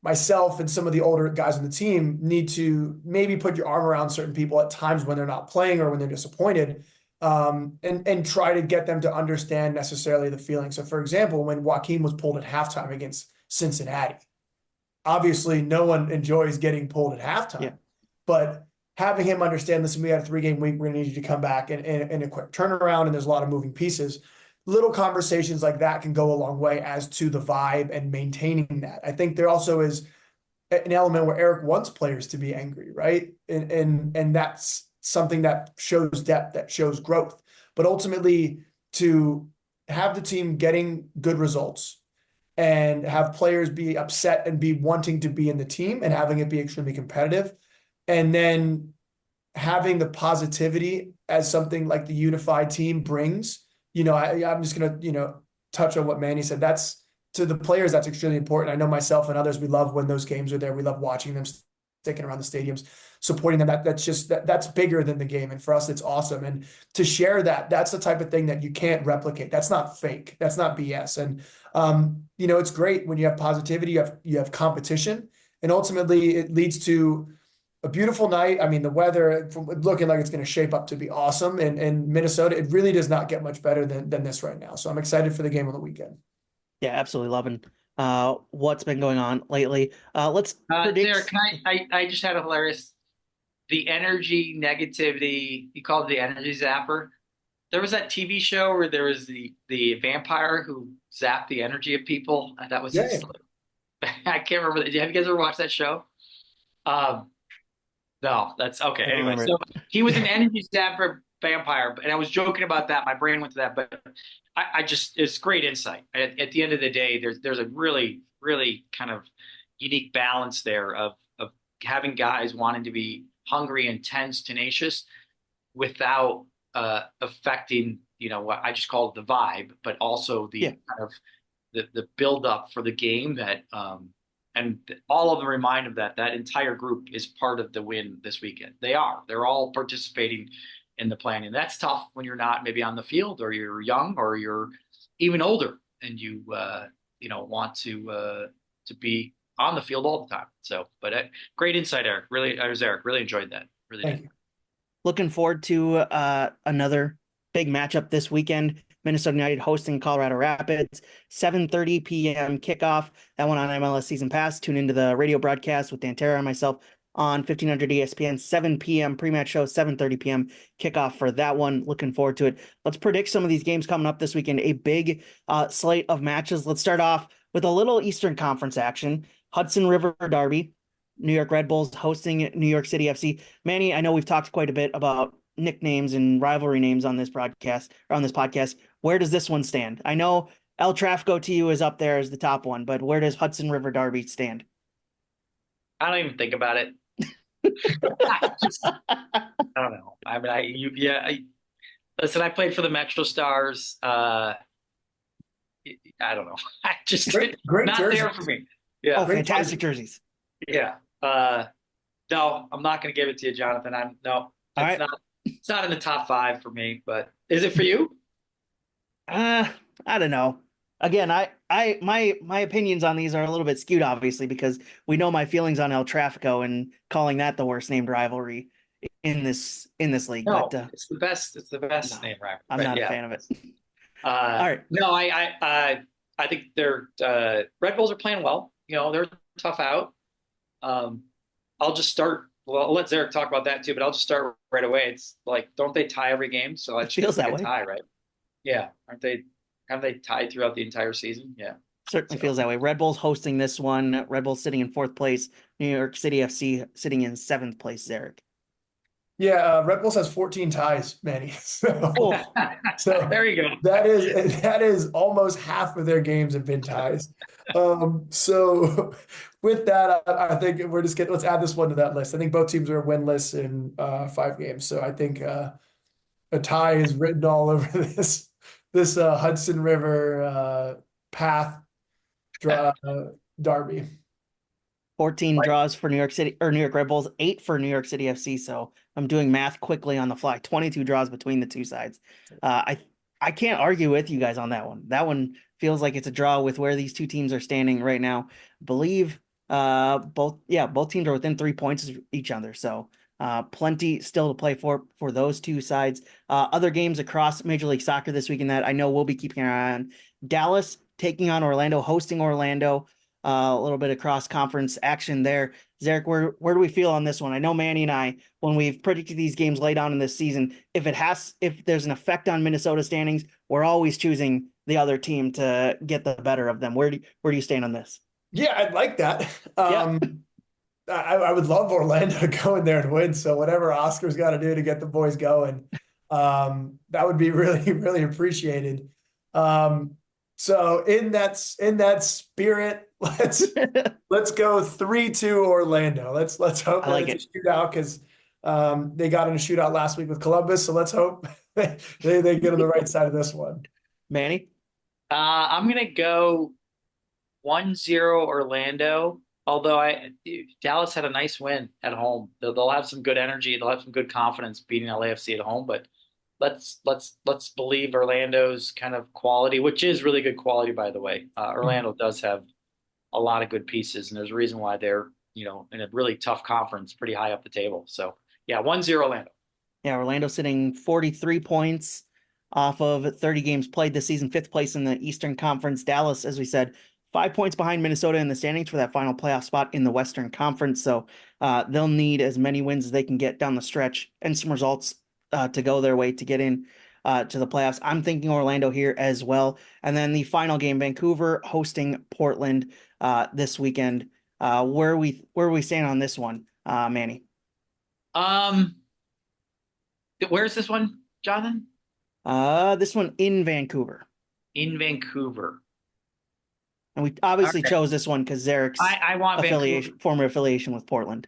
myself and some of the older guys on the team need to maybe put your arm around certain people at times when they're not playing or when they're disappointed, and try to get them to understand necessarily the feeling. So, for example, when Joaquin was pulled at halftime against Cincinnati, obviously no one enjoys getting pulled at halftime, but having him understand, listen, we had a 3-game week, we're going to need you to come back in a quick turnaround, and there's a lot of moving pieces. Little conversations like that can go a long way as to the vibe and maintaining that. I think there also is an element where Eric wants players to be angry, right? And that's something that shows depth, that shows growth. But ultimately, to have the team getting good results and have players be upset and be wanting to be in the team and having it be extremely competitive, and then having the positivity as something like the unified team brings. I'm just going to, touch on what Manny said. That's, to the players, that's extremely important. I know myself and others, we love when those games are there. We love watching them, sticking around the stadiums, supporting them. That's bigger than the game. And for us, it's awesome. And to share that, that's the type of thing that you can't replicate. That's not fake. That's not BS. And, it's great when you have positivity, you have competition, and ultimately it leads to a beautiful night. I mean, the weather looking like it's going to shape up to be awesome. And Minnesota, it really does not get much better than this right now. So I'm excited for the game on the weekend. Yeah, absolutely loving what's been going on lately. Let's predict. Derek, I just had a hilarious, the energy negativity, you called it the energy zapper. There was that TV show where there was the vampire who zapped the energy of people. That was his, I can't remember. Have you guys ever watched that show? No, that's okay. Anyway, so he was an energy zapper vampire, and I was joking about that. My brain went to that, but I just, it's great insight. At the end of the day, there's a really, really kind of unique balance there of having guys wanting to be hungry, intense, tenacious, without affecting, what I just call it the vibe, but also the kind of the build up for the game that and all of them remind of that entire group is part of the win this weekend. They're all participating in the planning. That's tough when you're not maybe on the field, or you're young, or you're even older, and you want to be on the field all the time. So, but great insight, Eric. Really, Eric. Really enjoyed that. Really Thank did. you. Looking forward to another big matchup this weekend. Minnesota United hosting Colorado Rapids, 7:30 p.m. kickoff. That one on MLS Season Pass. Tune into the radio broadcast with Dan Terra and myself on 1500 ESPN, 7 p.m. pre-match show, 7:30 p.m. kickoff for that one. Looking forward to it. Let's predict some of these games coming up this weekend. A big slate of matches. Let's start off with a little Eastern Conference action. Hudson River Derby. New York Red Bulls hosting New York City FC. Manny, I know we've talked quite a bit about nicknames and rivalry names on this podcast. Where does this one stand? I know El Tráfico to you is up there as the top one, but where does Hudson River Derby stand? I don't even think about it. I don't know. I mean, listen, I played for the Metro Stars. I don't know. I just great not jerseys. There for me. Yeah. Oh, fantastic jerseys. Yeah. No, I'm not going to give it to you, Jonathan. It's not in the top 5 for me, but is it for you? I don't know. Again, my opinions on these are a little bit skewed, obviously, because we know my feelings on El Tráfico and calling that the worst named rivalry in this league. No, but it's the best. It's the best name rivalry. I'm not a fan of it. All right. No, I think they're Red Bulls are playing well. They're tough out. I'll just start. Well, I'll let Zarek talk about that too, but I'll just start right away. It's like, don't they tie every game? So it feels that way. Tie, right? Yeah, aren't they? Have they tied throughout the entire season? Yeah. Certainly So feels that way. Red Bull's hosting this one. Red Bull's sitting in 4th place. New York City FC sitting in 7th place, Zarek. Yeah, Red Bulls has 14 ties, Manny. Oh, So there you go. that is almost half of their games have been ties. So with that, I think let's add this one to that list. I think both teams are winless in 5 games. So I think a tie is written all over this Hudson River path derby. 14 Like, draws for New York City or New York Red Bulls, 8 for New York City FC. So I'm doing math quickly on the fly. 22 draws between the two sides. I can't argue with you guys on that one. That one feels like it's a draw with where these two teams are standing right now. I believe both teams are within 3 points of each other. So plenty still to play for those two sides. Other games across Major League Soccer this weekend that I know we'll be keeping an eye on. Dallas taking on Orlando, hosting Orlando. A little bit of cross conference action there. Zarek, where do we feel on this one? I know Manny and I, when we've predicted these games late on in this season, if there's an effect on Minnesota standings, we're always choosing the other team to get the better of them. Where do you stand on this? Yeah, I'd like that. Yeah. I would love Orlando to go in there and win. So whatever Oscar's got to do to get the boys going, that would be really, really appreciated. So in that spirit, let's go 3-2 Orlando. Let's hope that it's a shootout because they got in a shootout last week with Columbus. So let's hope they get on the right side of this one. Manny? I'm gonna go 1-0 Orlando. Although Dallas had a nice win at home. They'll have some good energy. They'll have some good confidence beating LAFC at home. But let's believe Orlando's kind of quality, which is really good quality, by the way. Orlando does have a lot of good pieces, and there's a reason why they're in a really tough conference, pretty high up the table. So yeah, 1-0 Orlando. Yeah, Orlando sitting 43 points off of 30 games played this season, 5th place in the Eastern Conference. Dallas, as we said, 5 points behind Minnesota in the standings for that final playoff spot in the Western Conference. So they'll need as many wins as they can get down the stretch and some results to go their way to get in to the playoffs. I'm thinking Orlando here as well. And then the final game, Vancouver hosting Portland this weekend. Where are we stand on this one, Manny? Where's this one, Jonathan? This one in Vancouver. In Vancouver. And we obviously chose this one because Zarek's I want former affiliation with Portland.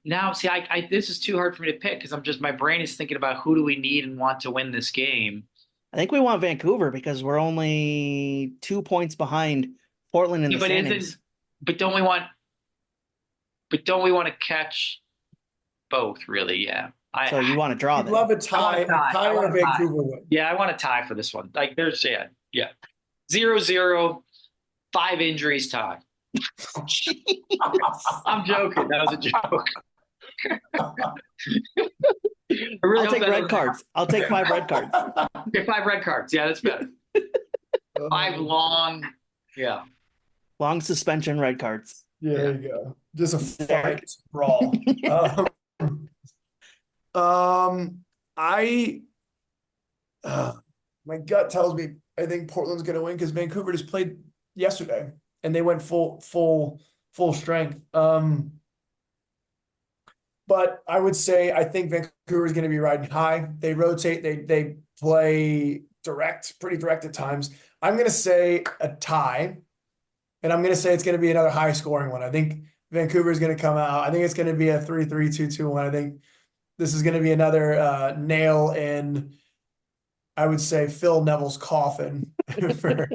Now, see, this is too hard for me to pick because my brain is thinking about who do we need and want to win this game. I think we want Vancouver because we're only 2 points behind Portland in the standings. But don't we want to catch both, really? Yeah. So you want to draw them? Love a tie. Or Vancouver win. Yeah, I want a tie for this one. Like there's 0-0, 5 injuries tie. I'm joking. That was a joke. I'll take red cards. I'll take 5 red cards. Okay, 5 red cards. Yeah, that's better. 5 long. Yeah. Long suspension red cards. Yeah, there you go. Just a fight brawl. My gut tells me I think Portland's going to win because Vancouver just played yesterday and they went full strength. But I would say I think Vancouver is going to be riding high. They rotate. They play pretty direct at times. I'm going to say a tie, and I'm going to say it's going to be another high scoring one. I think Vancouver is going to come out. I think it's going to be a 3-3, 2-2-1. I think this is going to be another nail in, I would say, Phil Neville's coffin for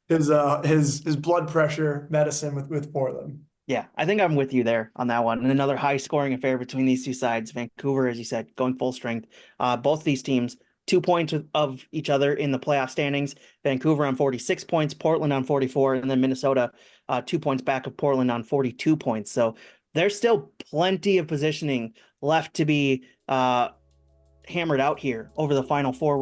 his blood pressure medicine with Portland. Yeah, I think I'm with you there on that one. And another high scoring affair between these two sides. Vancouver, as you said, going full strength. Both these teams, 2 points of each other in the playoff standings. Vancouver on 46 points, Portland on 44, and then Minnesota 2 points back of Portland on 42 points. So there's still plenty of positioning left to be hammered out here over the final 4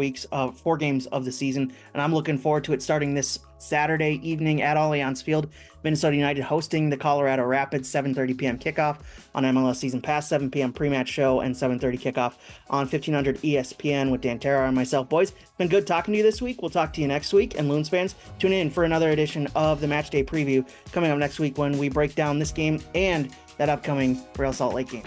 games of the season, and I'm looking forward to it starting this Saturday evening at Allianz Field. Minnesota United hosting the Colorado Rapids, 7:30 p.m. kickoff on MLS Season Pass, 7 p.m. pre-match show, and 7:30 kickoff on 1500 ESPN with Dan Terra and myself. Boys, it's been good talking to you this week. We'll talk to you next week, and Loons fans, tune in for another edition of the Matchday Preview coming up next week when we break down this game and that upcoming Real Salt Lake game.